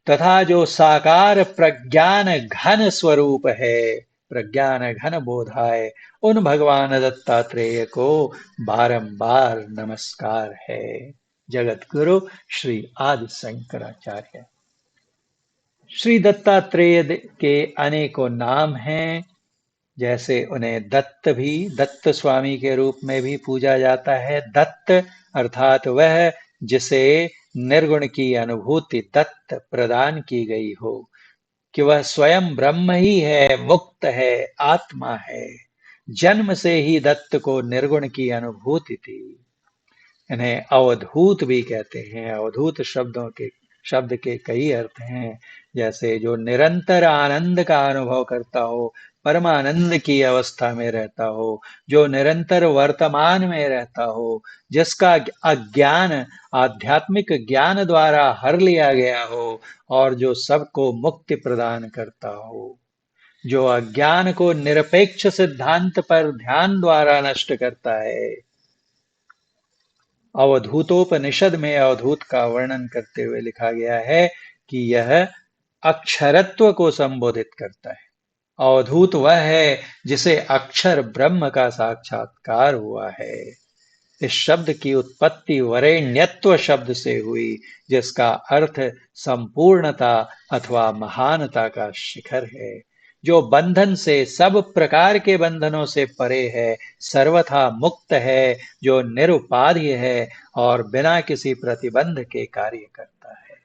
तथा जो साकार प्रज्ञान घन स्वरूप है, प्रज्ञान घन बोधाय, उन भगवान दत्तात्रेय को बारंबार नमस्कार है। जगत गुरु श्री आदि शंकराचार्य। श्री दत्तात्रेय के अनेकों नाम हैं, जैसे उन्हें दत्त भी, दत्त स्वामी के रूप में भी पूजा जाता है। दत्त अर्थात वह जिसे निर्गुण की अनुभूति दत्त प्रदान की गई हो, कि वह स्वयं ब्रह्म ही है, मुक्त है, आत्मा है। जन्म से ही दत्त को निर्गुण की अनुभूति थी। इन्हें अवधूत भी कहते हैं। अवधूत शब्द के कई अर्थ हैं, जैसे जो निरंतर आनंद का अनुभव करता हो, परमानंद की अवस्था में रहता हो, जो निरंतर वर्तमान में रहता हो, जिसका अज्ञान आध्यात्मिक ज्ञान द्वारा हर लिया गया हो और जो सबको मुक्ति प्रदान करता हो, जो अज्ञान को निरपेक्ष सिद्धांत पर ध्यान द्वारा नष्ट करता है। अवधूतोपनिषद में अवधूत का वर्णन करते हुए लिखा गया है कि यह अक्षरत्व को संबोधित करता है। अवधूत वह है जिसे अक्षर ब्रह्म का साक्षात्कार हुआ है। इस शब्द की उत्पत्ति वरेण्यत्व शब्द से हुई, जिसका अर्थ संपूर्णता अथवा महानता का शिखर है, जो बंधन से, सब प्रकार के बंधनों से परे है, सर्वथा मुक्त है, जो निरुपाधि है और बिना किसी प्रतिबंध के कार्य करता है।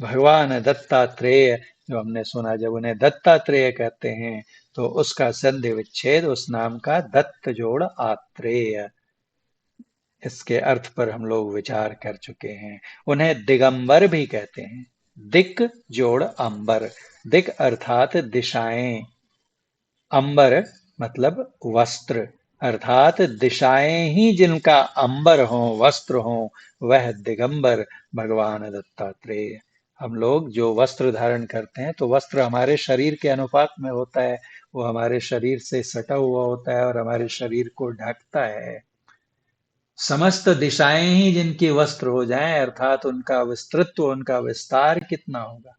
भगवान दत्तात्रेय जो हमने सुना, जब उन्हें दत्तात्रेय कहते हैं तो उसका संधि विच्छेद उस नाम का दत्त जोड़ आत्रेय, इसके अर्थ पर हम लोग विचार कर चुके हैं। उन्हें दिगंबर भी कहते हैं। दिक जोड़ अंबर, दिक अर्थात दिशाएं, अंबर मतलब वस्त्र, अर्थात दिशाएं ही जिनका अंबर हो, वस्त्र हो, वह दिगंबर भगवान दत्तात्रेय। हम लोग जो वस्त्र धारण करते हैं तो वस्त्र हमारे शरीर के अनुपात में होता है, वो हमारे शरीर से सटा हुआ होता है और हमारे शरीर को ढकता है। समस्त दिशाएं ही जिनकी वस्त्र हो जाएं, अर्थात उनका विस्तृत्व, उनका विस्तार कितना होगा।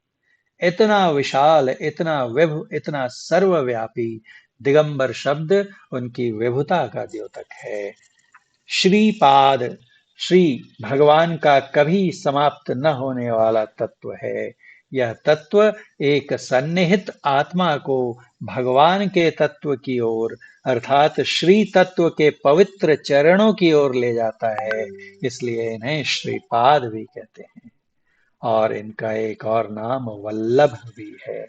इतना विशाल, इतना विभु, इतना सर्वव्यापी दिगंबर शब्द उनकी विभुता का द्योतक है। श्रीपाद, श्री भगवान का कभी समाप्त न होने वाला तत्व है। यह तत्व एक सन्निहित आत्मा को भगवान के तत्व की ओर, अर्थात श्री तत्व के पवित्र चरणों की ओर ले जाता है, इसलिए इन्हें श्रीपाद भी कहते हैं। और इनका एक और नाम वल्लभ भी है।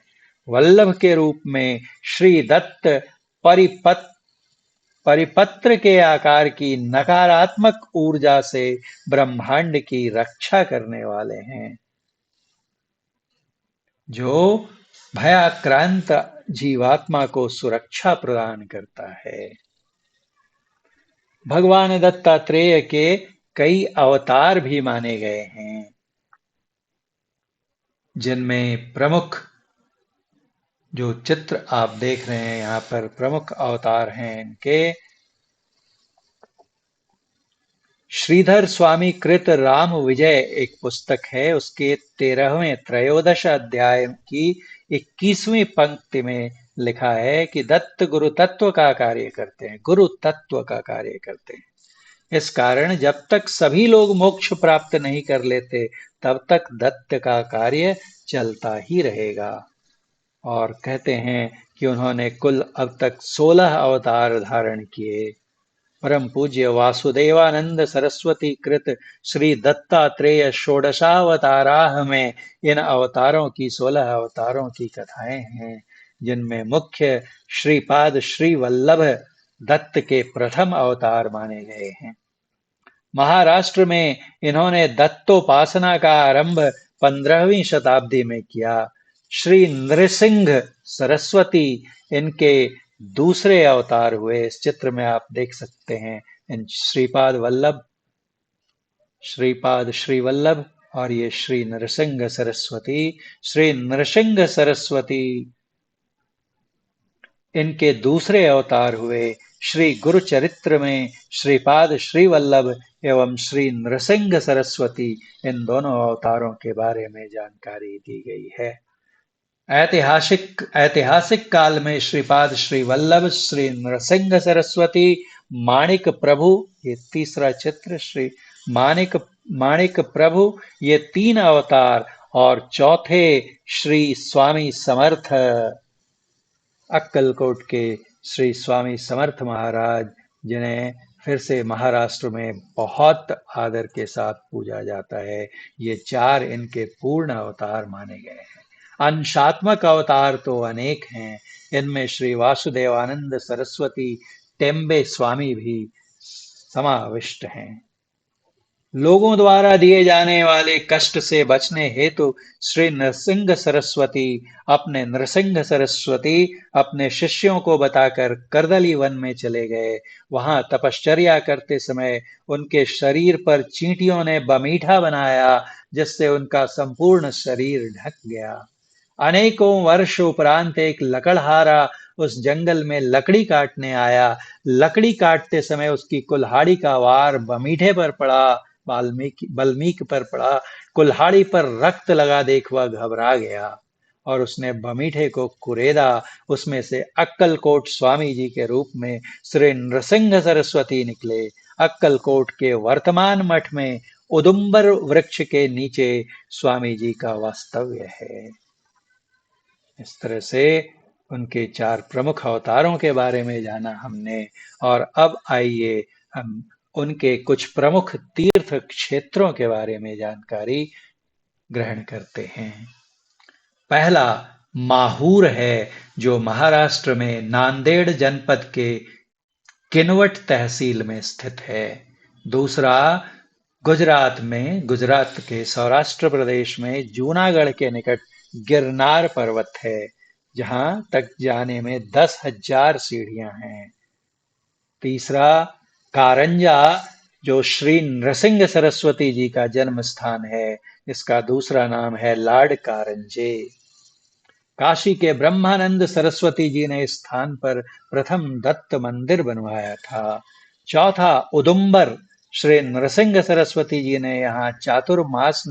वल्लभ के रूप में श्री दत्त परिपत परिपत्र के आकार की नकारात्मक ऊर्जा से ब्रह्मांड की रक्षा करने वाले हैं, जो भयाक्रांत जीवात्मा को सुरक्षा प्रदान करता है। भगवान दत्तात्रेय के कई अवतार भी माने गए हैं, जिनमें प्रमुख जो चित्र आप देख रहे हैं यहाँ पर प्रमुख अवतार हैं इनके। श्रीधर स्वामी कृत राम विजय एक पुस्तक है, उसके 13वें त्रयोदश अध्याय की 21वीं पंक्ति में लिखा है कि दत्त गुरु तत्व का कार्य करते हैं, गुरु तत्व का कार्य करते हैं। इस कारण जब तक सभी लोग मोक्ष प्राप्त नहीं कर लेते तब तक दत्त का कार्य चलता ही रहेगा। और कहते हैं कि उन्होंने कुल अब तक 16 अवतार धारण किए। परम पूज्य वासुदेवानंद सरस्वती कृत श्री दत्तात्रेय षोडशावताराह में इन अवतारों की 16 अवतारों की कथाएं हैं, जिनमें मुख्य श्रीपाद श्री वल्लभ दत्त के प्रथम अवतार माने गए हैं। महाराष्ट्र में इन्होंने दत्तोपासना का आरंभ 15वीं शताब्दी में किया। श्री नृसिंह सरस्वती इनके दूसरे अवतार हुए। इस चित्र में आप देख सकते हैं इन श्रीपाद श्री वल्लभ और ये श्री नृसिंह सरस्वती। श्री नृसिंह सरस्वती इनके दूसरे अवतार हुए। श्री गुरु चरित्र में श्रीपाद श्री वल्लभ एवं श्री नृसिंह सरस्वती इन दोनों अवतारों के बारे में जानकारी दी गई है। ऐतिहासिक काल में श्रीपाद श्री वल्लभ, श्री नृसिंह सरस्वती, माणिक प्रभु, ये तीसरा चित्र श्री माणिक प्रभु, ये 3 अवतार, और चौथे श्री स्वामी समर्थ, अक्कलकोट के श्री स्वामी समर्थ महाराज, जिन्हें फिर से महाराष्ट्र में बहुत आदर के साथ पूजा जाता है। ये 4 इनके पूर्ण अवतार माने गए हैं। अंशात्मक अवतार तो अनेक हैं, इनमें श्री वासुदेवानंद सरस्वती टेम्बे स्वामी भी समाविष्ट हैं। लोगों द्वारा दिए जाने वाले कष्ट से बचने हेतु श्री नृसिंह सरस्वती अपने शिष्यों को बताकर करदली वन में चले गए। वहां तपश्चर्या करते समय उनके शरीर पर चींटियों ने बमीठा बनाया, जिससे उनका संपूर्ण शरीर ढक गया। अनेकों वर्ष उपरांत एक लकड़हारा उस जंगल में लकड़ी काटने आया। लकड़ी काटते समय उसकी कुल्हाड़ी का वार बमीठे पर पड़ा, वाल्मीकि पर पड़ा। कुल्हाड़ी पर रक्त लगा देख वह घबरा गया और उसने बमीठे को कुरेदा। उसमें से अक्कलकोट स्वामी जी के रूप में श्री नृसिंह सरस्वती निकले। अक्कलकोट के वर्तमान मठ में उदुम्बर वृक्ष के नीचे स्वामी जी का वास्तव्य है। इस तरह से उनके 4 प्रमुख अवतारों के बारे में जाना हमने, और अब आइए हम उनके कुछ प्रमुख तीर्थ क्षेत्रों के बारे में जानकारी ग्रहण करते हैं। पहला माहूर है, जो महाराष्ट्र में नांदेड़ जनपद के किनवट तहसील में स्थित है। दूसरा गुजरात के सौराष्ट्र प्रदेश में जूनागढ़ के निकट गिरनार पर्वत है, जहां तक जाने में 10,000 सीढ़ियां हैं। तीसरा कारंजा, जो श्री नृसिंह सरस्वती जी का जन्म स्थान है, इसका दूसरा नाम है लाड कारंजे। काशी के ब्रह्मानंद सरस्वती जी ने इस स्थान पर प्रथम दत्त मंदिर बनवाया था। चौथा उदुम्बर, श्री नृसिंह सरस्वती जी ने यहाँ चातुर्मास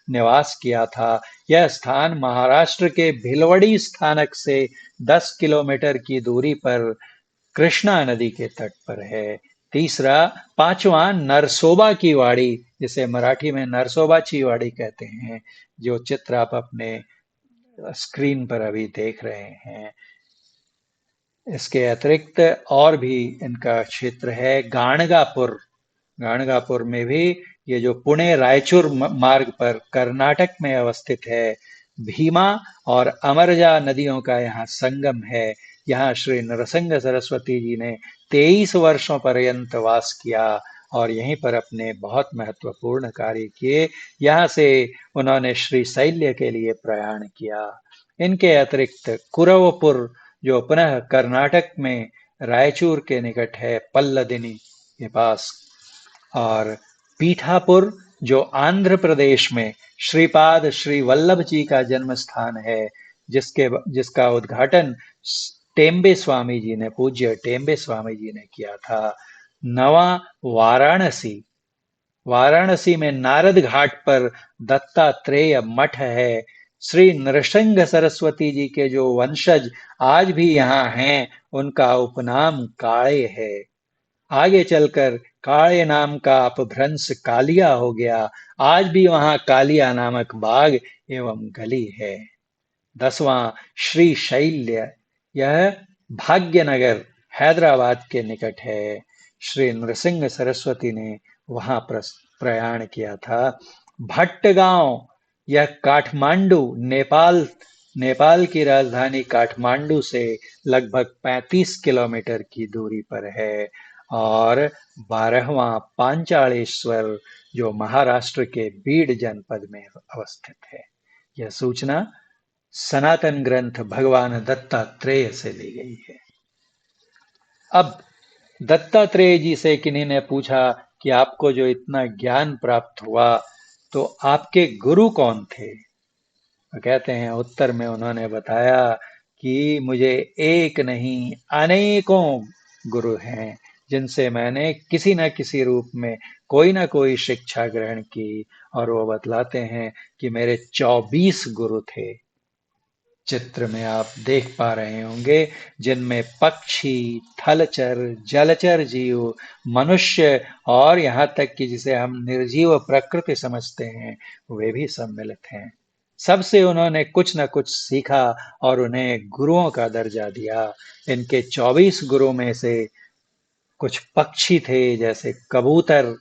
निवास किया था। यह स्थान महाराष्ट्र के भिलवड़ी स्थानक से 10 किलोमीटर की दूरी पर कृष्णा नदी के तट पर है। पांचवा नरसोबा की वाड़ी, जिसे मराठी में नरसोबाची वाड़ी कहते हैं, जो चित्र आप अपने स्क्रीन पर अभी देख रहे हैं। इसके अतिरिक्त और भी इनका क्षेत्र है गाणगापुर। गाणगापुर में भी, ये जो पुणे रायचूर मार्ग पर कर्नाटक में अवस्थित है। भीमा और अमरजा नदियों का यहाँ संगम है। यहाँ श्री नरसिंह सरस्वती जी ने 23 वर्षों पर्यंत वास किया और यहीं पर अपने बहुत महत्वपूर्ण कार्य किए। यहाँ से उन्होंने श्री शैल्य के लिए प्रयाण किया। इनके अतिरिक्त कुरवपुर, जो पुनः कर्नाटक में रायचूर के निकट है, पल्लदिनी के पास, और पीठापुर, जो आंध्र प्रदेश में श्रीपाद श्री वल्लभ जी का जन्म स्थान है, जिसका उद्घाटन टेम्बे स्वामी जी ने, पूज्य टेम्बे स्वामी जी ने किया था। नवा, वाराणसी। वाराणसी में नारद घाट पर दत्तात्रेय मठ है। श्री नृसिंह सरस्वती जी के जो वंशज आज भी यहाँ हैं, उनका उपनाम काळे है। आगे चलकर काळे नाम का अपभ्रंश कालिया हो गया। आज भी वहां कालिया नामक बाग एवं गली है। 10वां, श्री शैल्य। यह भाग्यनगर, हैदराबाद के निकट है। श्री नृसिंह सरस्वती ने वहां प्रयाण किया था। भट्टगांव, यह काठमांडू, नेपाल नेपाल की राजधानी काठमांडू से लगभग 35 किलोमीटर की दूरी पर है। और 12वां, पांचालेश्वर, जो महाराष्ट्र के बीड जनपद में अवस्थित है। यह सूचना सनातन ग्रंथ भगवान दत्तात्रेय से ली गई है। अब दत्तात्रेय जी से किन्हीं ने पूछा कि आपको जो इतना ज्ञान प्राप्त हुआ, तो आपके गुरु कौन थे? तो कहते हैं, उत्तर में उन्होंने बताया कि मुझे एक नहीं अनेकों गुरु हैं, जिनसे मैंने किसी न किसी रूप में कोई ना कोई शिक्षा ग्रहण की। और वो बतलाते हैं कि मेरे 24 गुरु थे। चित्र में आप देख पा रहे होंगे, जिनमें पक्षी, थलचर, जलचर जीव, मनुष्य और यहाँ तक कि जिसे हम निर्जीव प्रकृति समझते हैं, वे भी सम्मिलित हैं। सबसे उन्होंने कुछ न कुछ सीखा और उन्हें गुरुओं का दर्जा दिया। इनके 24 गुरु में से कुछ पक्षी थे, जैसे कबूतर,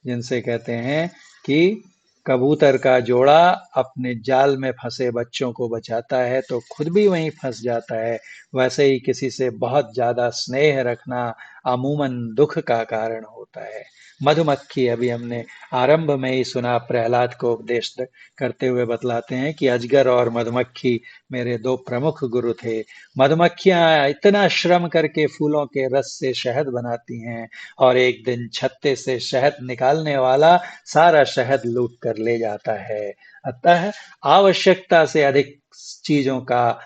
जिनसे कहते हैं कि कबूतर का जोड़ा अपने जाल में फंसे बच्चों को बचाता है तो खुद भी वहीं फंस जाता है। वैसे ही किसी से बहुत ज्यादा स्नेह रखना अमूमन दुख का कारण होता है। मधुमक्खी, अभी हमने आरंभ में ही सुना, प्रहलाद को उपदेश करते हुए बतलाते हैं कि अजगर और मधुमक्खी मेरे दो प्रमुख गुरु थे। मधुमक्खियां इतना श्रम करके फूलों के रस से शहद बनाती हैं, और एक दिन छत्ते से शहद निकालने वाला सारा शहद लूट कर ले जाता है। अतः आवश्यकता से अधिक चीजों का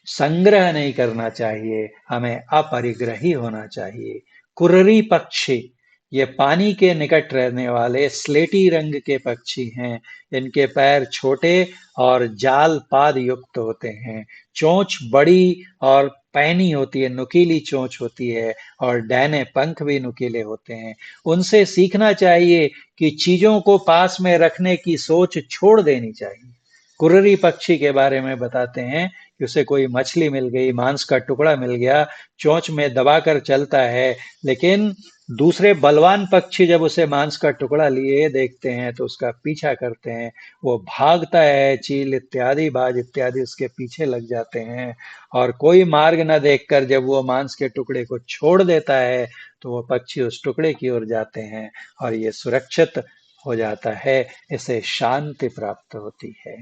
संग्रह नहीं करना चाहिए, हमें अपरिग्रही होना चाहिए। कुर्री पक्षी, ये पानी के निकट रहने वाले स्लेटी रंग के पक्षी हैं। इनके पैर छोटे और जाल पाद युक्त होते हैं। चोंच बड़ी और पैनी होती है, नुकीली चोंच होती है, और डैने पंख भी नुकीले होते हैं। उनसे सीखना चाहिए कि चीजों को पास में रखने की सोच छोड़ देनी चाहिए। कुर्री पक्षी के बारे में बताते हैं कि उसे कोई मछली मिल गई, मांस का टुकड़ा मिल गया, चोंच में दबाकर चलता है, लेकिन दूसरे बलवान पक्षी जब उसे मांस का टुकड़ा लिए देखते हैं तो उसका पीछा करते हैं। वो भागता है, चील इत्यादि, बाज इत्यादि उसके पीछे लग जाते हैं, और कोई मार्ग न देखकर जब वो मांस के टुकड़े को छोड़ देता है तो वो पक्षी उस टुकड़े की ओर जाते हैं और ये सुरक्षित हो जाता है। इसे शांति प्राप्त होती है।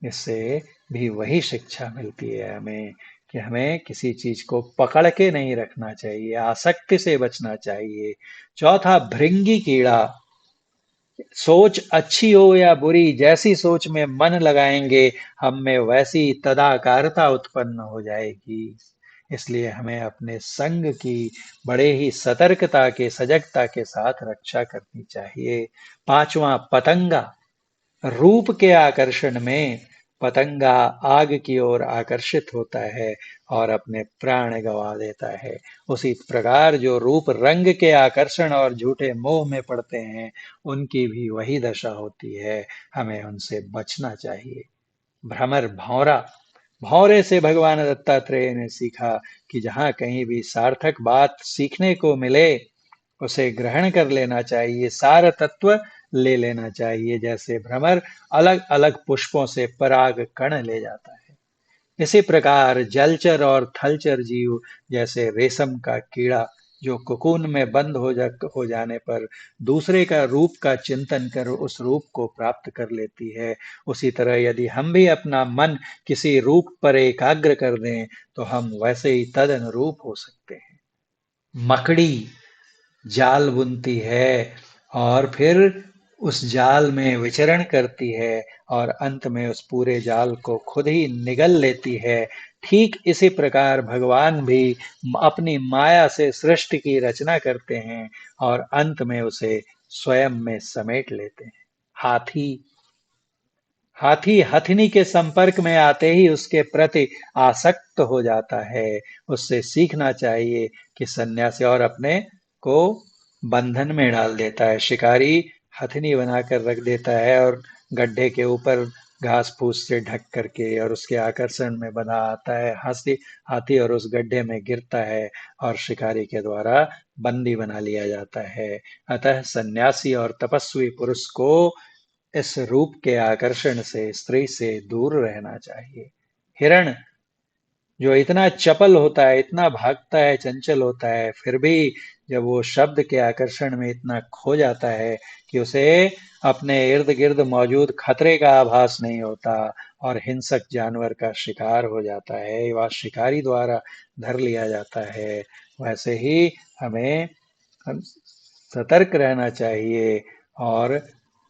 इससे भी वही शिक्षा मिलती है हमें कि हमें किसी चीज को पकड़ के नहीं रखना चाहिए, आसक्ति से बचना चाहिए। चौथा, भृंगी कीड़ा। सोच अच्छी हो या बुरी, जैसी सोच में मन लगाएंगे हम में वैसी तदाकारता उत्पन्न हो जाएगी। इसलिए हमें अपने संग की बड़े ही सतर्कता के, सजगता के साथ रक्षा करनी चाहिए। पांचवा, पतंगा। रूप के आकर्षण में पतंगा आग की ओर आकर्षित होता है और अपने प्राण गंवा देता है। उसी प्रकार जो रूप रंग के आकर्षण और झूठे मोह में पड़ते हैं, उनकी भी वही दशा होती है। हमें उनसे बचना चाहिए। भ्रमर, भौरा। भौरे से भगवान दत्तात्रेय ने सीखा कि जहां कहीं भी सार्थक बात सीखने को मिले, उसे ग्रहण कर लेना चाहिए, सार तत्व ले लेना चाहिए। जैसे भ्रमर अलग अलग पुष्पों से पराग कण ले जाता है, इसी प्रकार जलचर और थलचर जीव जैसे रेशम का कीड़ा जो कोकून में बंद हो जाने पर दूसरे का रूप का चिंतन कर उस रूप को प्राप्त कर लेती है, उसी तरह यदि हम भी अपना मन किसी रूप पर एकाग्र कर दें तो हम वैसे ही तद अनुरूप हो सकते हैं। मकड़ी जाल बुनती है और फिर उस जाल में विचरण करती है और अंत में उस पूरे जाल को खुद ही निगल लेती है। ठीक इसी प्रकार भगवान भी अपनी माया से सृष्टि की रचना करते हैं और अंत में उसे स्वयं में समेट लेते हैं। हाथी हाथी हथनी के संपर्क में आते ही उसके प्रति आसक्त हो जाता है। उससे सीखना चाहिए कि सन्यासी और अपने को बंधन में डाल देता है। शिकारी हथनी बनाकर रख देता है और गड्ढे के ऊपर घास फूस से ढक करके और उसके आकर्षण में बना आता है। हाथी हाथी और उस गड्ढे में गिरता है और शिकारी के द्वारा बंदी बना लिया जाता है। अतः सन्यासी और तपस्वी पुरुष को इस रूप के आकर्षण से स्त्री से दूर रहना चाहिए। हिरण जो इतना चपल होता है, इतना भागता है, चंचल होता है, फिर भी जब वो शब्द के आकर्षण में इतना खो जाता है कि उसे अपने इर्द गिर्द मौजूद खतरे का आभास नहीं होता और हिंसक जानवर का शिकार हो जाता है, वह शिकारी द्वारा धर लिया जाता है, वैसे ही हमें सतर्क रहना चाहिए और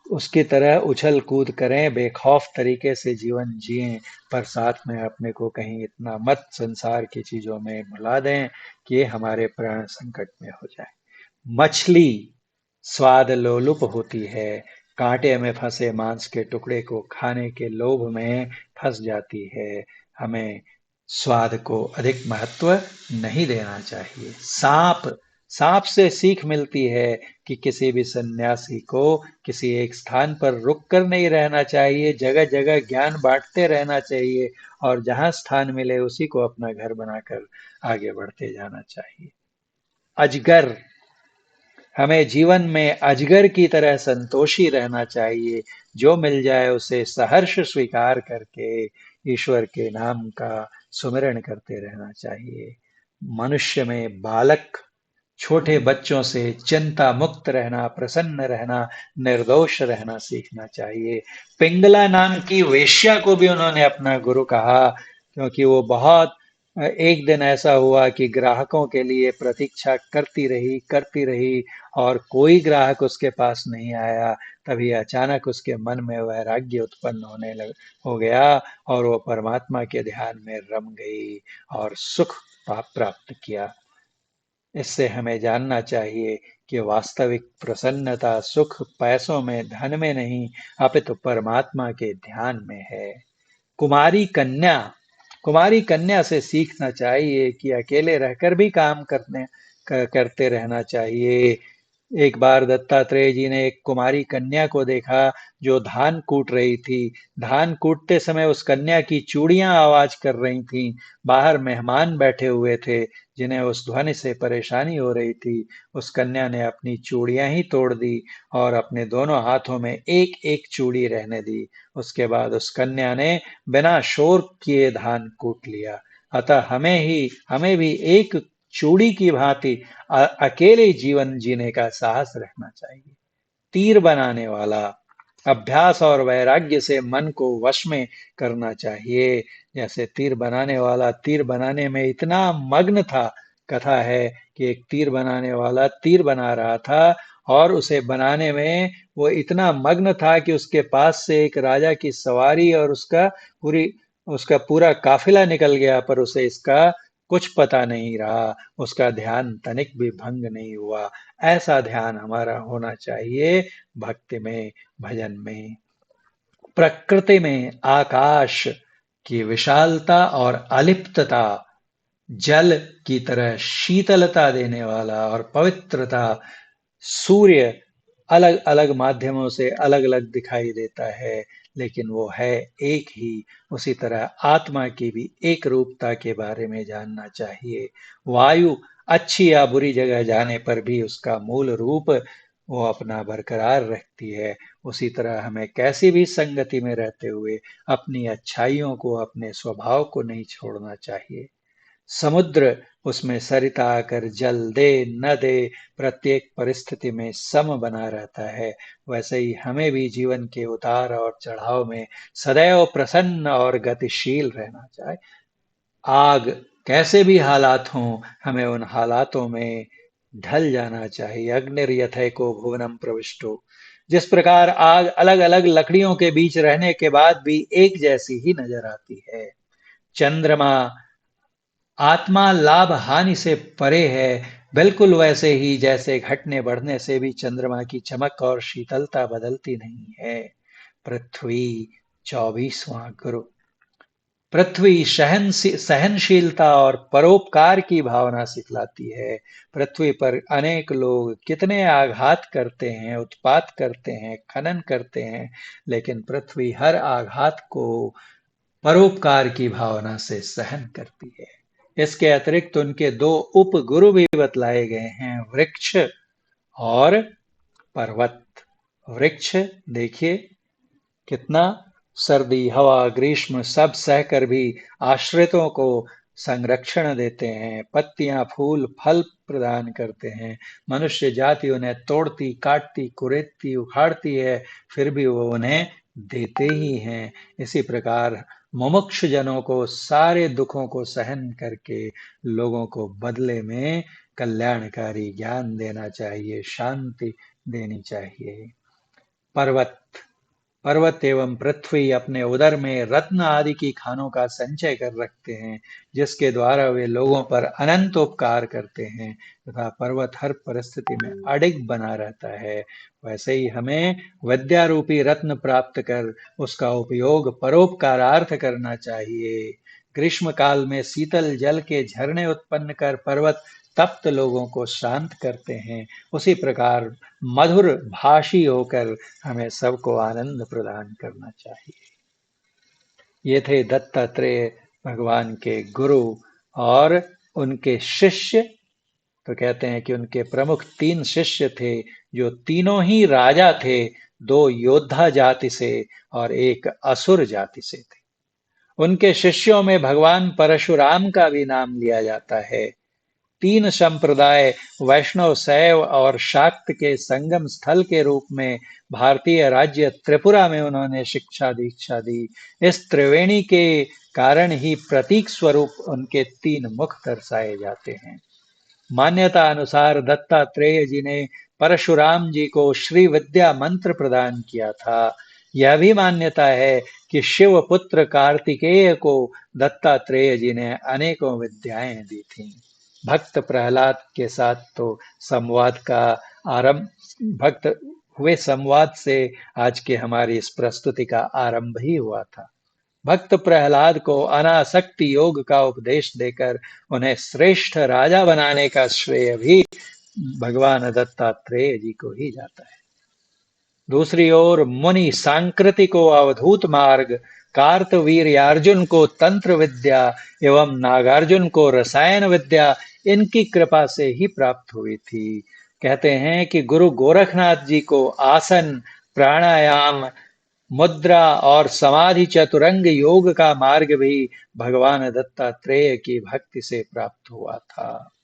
उसकी तरह उछल कूद करें, बेखौफ तरीके से जीवन जिएं, पर साथ में अपने को कहीं इतना मत संसार की चीजों में भुला दें कि हमारे प्राण संकट में हो जाए। मछली स्वाद लोलुप होती है, कांटे में फंसे मांस के टुकड़े को खाने के लोभ में फंस जाती है। हमें स्वाद को अधिक महत्व नहीं देना चाहिए। सांप सांप से सीख मिलती है कि किसी भी सन्यासी को किसी एक स्थान पर रुक कर नहीं रहना चाहिए, जगह जगह ज्ञान बांटते रहना चाहिए और जहां स्थान मिले उसी को अपना घर बनाकर आगे बढ़ते जाना चाहिए। अजगर हमें जीवन में अजगर की तरह संतोषी रहना चाहिए, जो मिल जाए उसे सहर्ष स्वीकार करके ईश्वर के नाम का सुमिरन करते रहना चाहिए। मनुष्य में बालक छोटे बच्चों से चिंता मुक्त रहना, प्रसन्न रहना, निर्दोष रहना सीखना चाहिए। पिंगला नाम की वेश्या को भी उन्होंने अपना गुरु कहा, क्योंकि वो बहुत एक दिन ऐसा हुआ कि ग्राहकों के लिए प्रतीक्षा करती रही और कोई ग्राहक उसके पास नहीं आया। तभी अचानक उसके मन में वैराग्य उत्पन्न हो गया और वो परमात्मा के ध्यान में रम गई और सुख प्राप्त किया। इससे हमें जानना चाहिए कि वास्तविक प्रसन्नता सुख पैसों में, धन में नहीं, अपितु परमात्मा के ध्यान में है। कुमारी कन्या कुमारी कन्या से सीखना चाहिए कि अकेले रहकर भी काम करते रहना चाहिए। एक बार दत्तात्रेय जी ने एक कुमारी कन्या को देखा जो धान कूट रही थी। धान कूटते समय उस कन्या की चूड़ियां आवाज कर रही थीं। बाहर मेहमान बैठे हुए थे जिन्हें उस ध्वनि से परेशानी हो रही थी। उस कन्या ने अपनी चूड़ियां ही तोड़ दी और अपने दोनों हाथों में एक एक चूड़ी रहने दी। उसके बाद उस कन्या ने बिना शोर किए धान कूट लिया। अतः हमें भी एक चूड़ी की भांति अकेले जीवन जीने का साहस रखना चाहिए। तीर बनाने वाला अभ्यास और वैराग्य से मन को वश में करना चाहिए। जैसे तीर बनाने वाला तीर बनाने में इतना मग्न था, कथा है कि एक तीर बनाने वाला तीर बना रहा था और उसे बनाने में वो इतना मग्न था कि उसके पास से एक राजा की सवारी और उसका पूरा काफिला निकल गया, पर उसे इसका कुछ पता नहीं रहा, उसका ध्यान तनिक भी भंग नहीं हुआ। ऐसा ध्यान हमारा होना चाहिए भक्ति में, भजन में। प्रकृति में आकाश की विशालता और अलिप्तता, जल की तरह शीतलता देने वाला और पवित्रता, सूर्य अलग अलग माध्यमों से अलग अलग दिखाई देता है लेकिन वो है एक ही। उसी तरह आत्मा की भी एक रूपता के बारे में जानना चाहिए। वायु अच्छी या बुरी जगह जाने पर भी उसका मूल रूप वो अपना बरकरार रखती है, उसी तरह हमें कैसी भी संगति में रहते हुए अपनी अच्छाइयों को, अपने स्वभाव को नहीं छोड़ना चाहिए। समुद्र, उसमें सरिता आकर जल दे न दे, प्रत्येक परिस्थिति में सम बना रहता है। वैसे ही हमें भी जीवन के उतार और चढ़ाव में सदैव प्रसन्न और गतिशील रहना चाहिए। आग, कैसे भी हालात हों, हमें उन हालातों में ढल जाना चाहिए। अग्निर्यथैको भुवनम प्रविष्टो, जिस प्रकार आग अलग अलग लकड़ियों के बीच रहने के बाद भी एक जैसी ही नजर आती है। चंद्रमा, आत्मा लाभ हानि से परे है, बिल्कुल वैसे ही जैसे घटने बढ़ने से भी चंद्रमा की चमक और शीतलता बदलती नहीं है। पृथ्वी, 24वां गुरु। पृथ्वी सहनशीलता और परोपकार की भावना सिखलाती है। पृथ्वी पर अनेक लोग कितने आघात करते हैं, उत्पात करते हैं, खनन करते हैं, लेकिन पृथ्वी हर आघात को परोपकार की भावना से सहन करती है। इसके अतिरिक्त उनके दो उपगुरु भी बतलाए गए हैं, वृक्ष और पर्वत। वृक्ष देखिए कितना सर्दी, हवा, ग्रीष्म सब सहकर भी आश्रितों को संरक्षण देते हैं, पत्तियां, फूल, फल प्रदान करते हैं। मनुष्य जाति उन्हें तोड़ती, काटती, कुरेदती, उखाड़ती है, फिर भी वो उन्हें देते ही हैं। इसी प्रकार मुमुक्षु जनों को सारे दुखों को सहन करके लोगों को बदले में कल्याणकारी ज्ञान देना चाहिए, शांति देनी चाहिए। पर्वत, पर्वत एवं पृथ्वी अपने उदर में रत्न आदि की खानों का संचय कर रखते हैं, जिसके द्वारा वे लोगों पर अनंत उपकार करते हैं तथा पर्वत हर परिस्थिति में अडिग बना रहता है। वैसे ही हमें विद्या रूपी रत्न प्राप्त कर उसका उपयोग परोपकारार्थ करना चाहिए। ग्रीष्म काल में शीतल जल के झरने उत्पन्न कर पर्वत तप्त लोगों को शांत करते हैं, उसी प्रकार मधुर भाषी होकर हमें सबको आनंद प्रदान करना चाहिए। ये थे दत्तात्रेय भगवान के गुरु और उनके शिष्य। तो कहते हैं कि उनके प्रमुख 3 शिष्य थे, जो तीनों ही राजा थे, 2 योद्धा जाति से और 1 असुर जाति से थे। उनके शिष्यों में भगवान परशुराम का भी नाम लिया जाता है। 3 संप्रदाय, वैष्णव, शैव और शाक्त के संगम स्थल के रूप में भारतीय राज्य त्रिपुरा में उन्होंने शिक्षा दीक्षा दी। इस त्रिवेणी के कारण ही प्रतीक स्वरूप उनके 3 मुख दर्शाए जाते हैं। मान्यता अनुसार दत्तात्रेय जी ने परशुराम जी को श्री विद्या मंत्र प्रदान किया था। यह भी मान्यता है कि शिव पुत्र कार्तिकेय को दत्तात्रेय जी ने अनेकों विद्याएं दी थीं। भक्त प्रहलाद के साथ तो संवाद का आरंभ, भक्त हुए संवाद से आज के हमारी इस प्रस्तुति का आरंभ ही हुआ था। भक्त प्रहलाद को अनासक्ति योग का उपदेश देकर उन्हें श्रेष्ठ राजा बनाने का श्रेय भी भगवान दत्तात्रेय जी को ही जाता है। दूसरी ओर मुनि सांकृति को अवधूत मार्ग, कार्तवीर्यार्जुन को तंत्र विद्या एवं नागार्जुन को रसायन विद्या इनकी कृपा से ही प्राप्त हुई थी। कहते हैं कि गुरु गोरखनाथ जी को आसन, प्राणायाम, मुद्रा और समाधि चतुरंग योग का मार्ग भी भगवान दत्तात्रेय की भक्ति से प्राप्त हुआ था।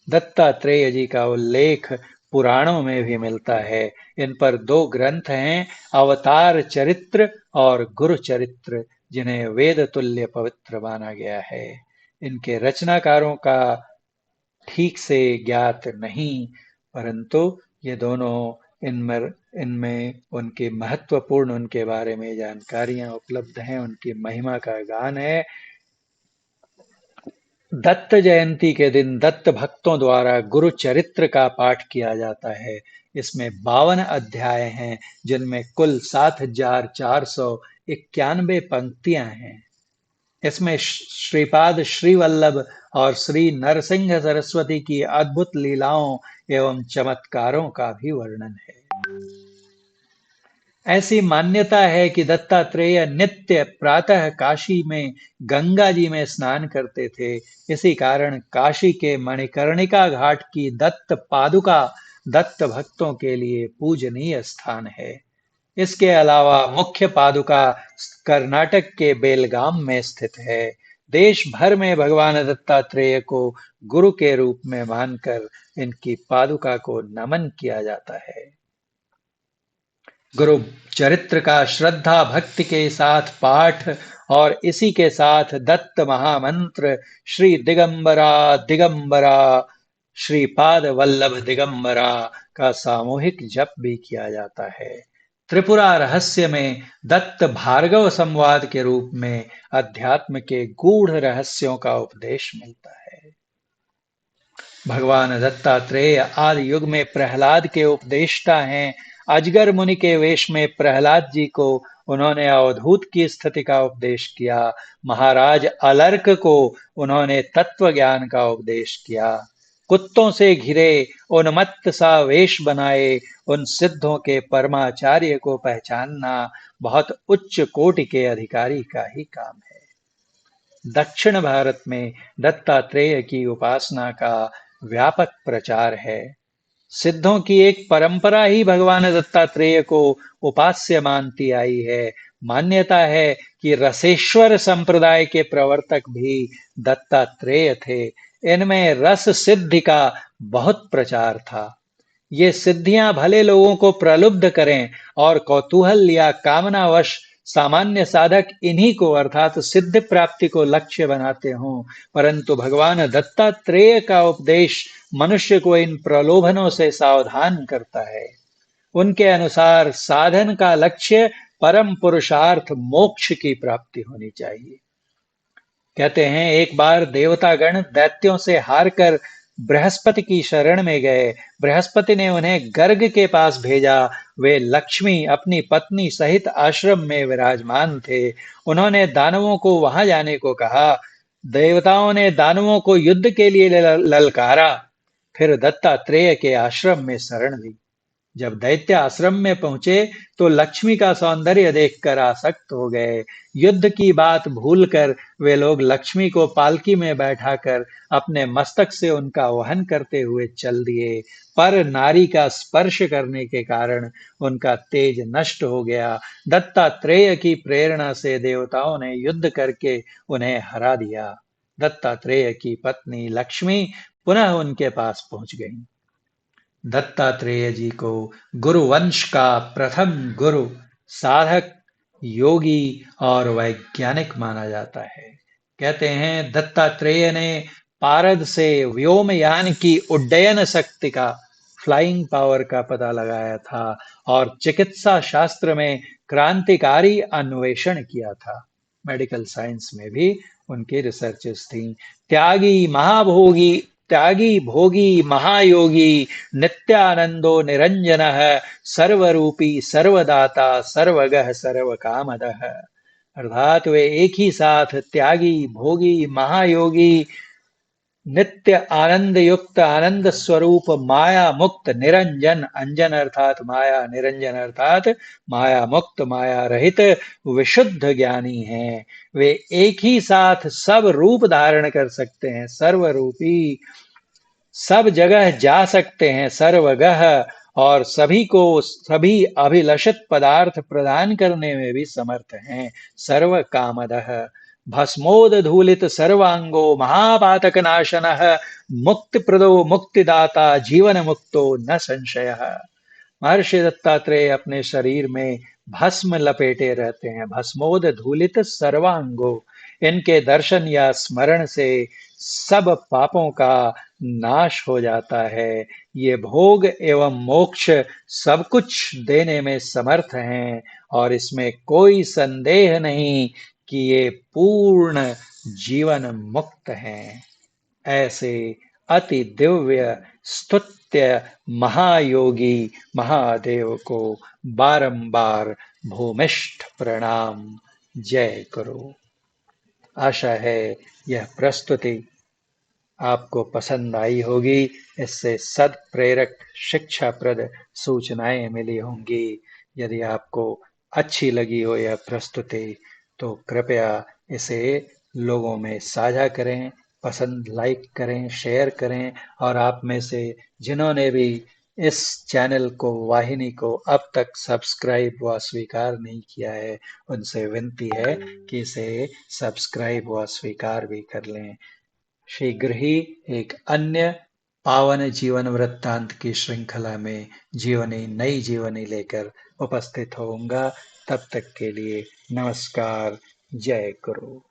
दत्तात्रेय जी का उल्लेख पुराणों में भी मिलता है। इन पर 2 ग्रंथ हैं, अवतार चरित्र और गुरु चरित्र, जिन्हें वेद तुल्य पवित्र माना गया है। इनके रचनाकारों का ठीक से ज्ञात नहीं, परंतु ये दोनों इनमें इनमें उनके महत्वपूर्ण, उनके बारे में जानकारियां उपलब्ध हैं, उनकी महिमा का गान है। दत्त जयंती के दिन दत्त भक्तों द्वारा गुरु चरित्र का पाठ किया जाता है। इसमें 52 अध्याय हैं, जिनमें कुल 7491 पंक्तियां हैं। इसमें श्रीपाद श्रीवल्लभ और श्री नरसिंह सरस्वती की अद्भुत लीलाओं एवं चमत्कारों का भी वर्णन है। ऐसी मान्यता है कि दत्तात्रेय नित्य प्रातः काशी में गंगा जी में स्नान करते थे। इसी कारण काशी के मणिकर्णिका घाट की दत्त पादुका दत्त भक्तों के लिए पूजनीय स्थान है। इसके अलावा मुख्य पादुका कर्नाटक के बेलगाम में स्थित है। देश भर में भगवान दत्तात्रेय को गुरु के रूप में मानकर इनकी पादुका को नमन किया जाता है। गुरु चरित्र का श्रद्धा भक्ति के साथ पाठ और इसी के साथ दत्त महामंत्र श्री दिगंबरा दिगंबरा श्रीपाद वल्लभ दिगंबरा का सामूहिक जप भी किया जाता है। त्रिपुरा रहस्य में दत्त भार्गव संवाद के रूप में अध्यात्म के गूढ़ रहस्यों का उपदेश मिलता है। भगवान दत्तात्रेय आदि युग में प्रहलाद के उपदेष्टा हैं। अजगर मुनि के वेश में प्रहलाद जी को उन्होंने अवधूत की स्थिति का उपदेश किया। महाराज अलर्क को उन्होंने तत्व ज्ञान का उपदेश किया। कुत्तों से घिरे उन्मत्त सा वेश बनाए उन सिद्धों के परमाचार्य को पहचानना बहुत उच्च कोटि के अधिकारी का ही काम है। दक्षिण भारत में दत्तात्रेय की उपासना का व्यापक प्रचार है। सिद्धों की एक परंपरा ही भगवान दत्तात्रेय को उपास्य मानती आई है। मान्यता है कि रसेश्वर संप्रदाय के प्रवर्तक भी दत्तात्रेय थे। इनमें रस सिद्धि का बहुत प्रचार था। ये सिद्धियां भले लोगों को प्रलुब्ध करें और कौतूहल या कामनावश सामान्य साधक इन्हीं को अर्थात सिद्ध प्राप्ति को लक्ष्य बनाते हों, परंतु भगवान दत्तात्रेय का उपदेश मनुष्य को इन प्रलोभनों से सावधान करता है। उनके अनुसार साधन का लक्ष्य परम पुरुषार्थ मोक्ष की प्राप्ति होनी चाहिए। कहते हैं एक बार देवतागण दैत्यों से हारकर बृहस्पति की शरण में गए। बृहस्पति ने उन्हें गर्ग के पास भेजा। वे लक्ष्मी अपनी पत्नी सहित आश्रम में विराजमान थे। उन्होंने दानवों को वहां जाने को कहा। देवताओं ने दानवों को युद्ध के लिए ललकारा, फिर दत्तात्रेय के आश्रम में शरण ली। जब दैत्य आश्रम में पहुंचे तो लक्ष्मी का सौंदर्य देखकर आसक्त हो गए। युद्ध की बात भूलकर वे लोग लक्ष्मी को पालकी में बैठाकर अपने मस्तक से उनका वहन करते हुए चल दिए, पर नारी का स्पर्श करने के कारण उनका तेज नष्ट हो गया। दत्तात्रेय की प्रेरणा से देवताओं ने युद्ध करके उन्हें हरा दिया। दत्तात्रेय की पत्नी लक्ष्मी पुनः उनके पास पहुंच गई। दत्तात्रेय जी को गुरुवंश का प्रथम गुरु, साधक, योगी और वैज्ञानिक माना जाता है। कहते हैं दत्तात्रेय ने पारद से व्योमयान की उड्डयन शक्ति का, फ्लाइंग पावर का पता लगाया था और चिकित्सा शास्त्र में क्रांतिकारी अन्वेषण किया था। मेडिकल साइंस में भी उनकी रिसर्चेस थी। त्यागी भोगी महायोगी नित्यानंदो निरंजनः सर्वरूपी सर्वदाता सर्वगः सर्वकामदः। अर्थात वे एक ही साथ त्यागी भोगी महायोगी नित्य आनंद युक्त आनंद स्वरूप माया मुक्त निरंजन, अंजन अर्थात माया, निरंजन अर्थात माया मुक्त माया रहित विशुद्ध ज्ञानी हैं। वे एक ही साथ सब रूप धारण कर सकते हैं, सर्वरूपी, सब जगह जा सकते हैं, सर्वगह, और सभी को सभी अभिलषित पदार्थ प्रदान करने में भी समर्थ हैं, सर्व कामदः। भस्मोदधूलित सर्वांगो महापातक नाशनः मुक्ति प्रदो मुक्तिदाता जीवन मुक्तो न संशयः। महर्षि दत्तात्रेय अपने शरीर में भस्म लपेटे रहते हैं। भस्मोदधूलित सर्वांगो, इनके दर्शन या स्मरण से सब पापों का नाश हो जाता है। ये भोग एवं मोक्ष सब कुछ देने में समर्थ हैं और इसमें कोई संदेह नहीं कि ये पूर्ण जीवन मुक्त हैं। ऐसे अति दिव्य स्तुत्य महायोगी महादेव को बारंबार भूमिष्ठ प्रणाम जय करो। आशा है यह प्रस्तुति आपको पसंद आई होगी। इससे सद प्रेरक शिक्षाप्रद सूचनाएं मिली होंगी। यदि आपको अच्छी लगी हो यह प्रस्तुति तो कृपया इसे लोगों में साझा करें, पसंद लाइक करें, शेयर करें और आप में से जिन्होंने भी इस चैनल को, वाहिनी को अब तक सब्सक्राइब व स्वीकार नहीं किया है, उनसे विनती है कि इसे सब्सक्राइब व स्वीकार भी कर लें। शीघ्र ही एक अन्य पावन जीवन वृत्तांत की श्रृंखला में नई जीवनी लेकर उपस्थित होऊंगा। तब तक के लिए नमस्कार। जय गुरु।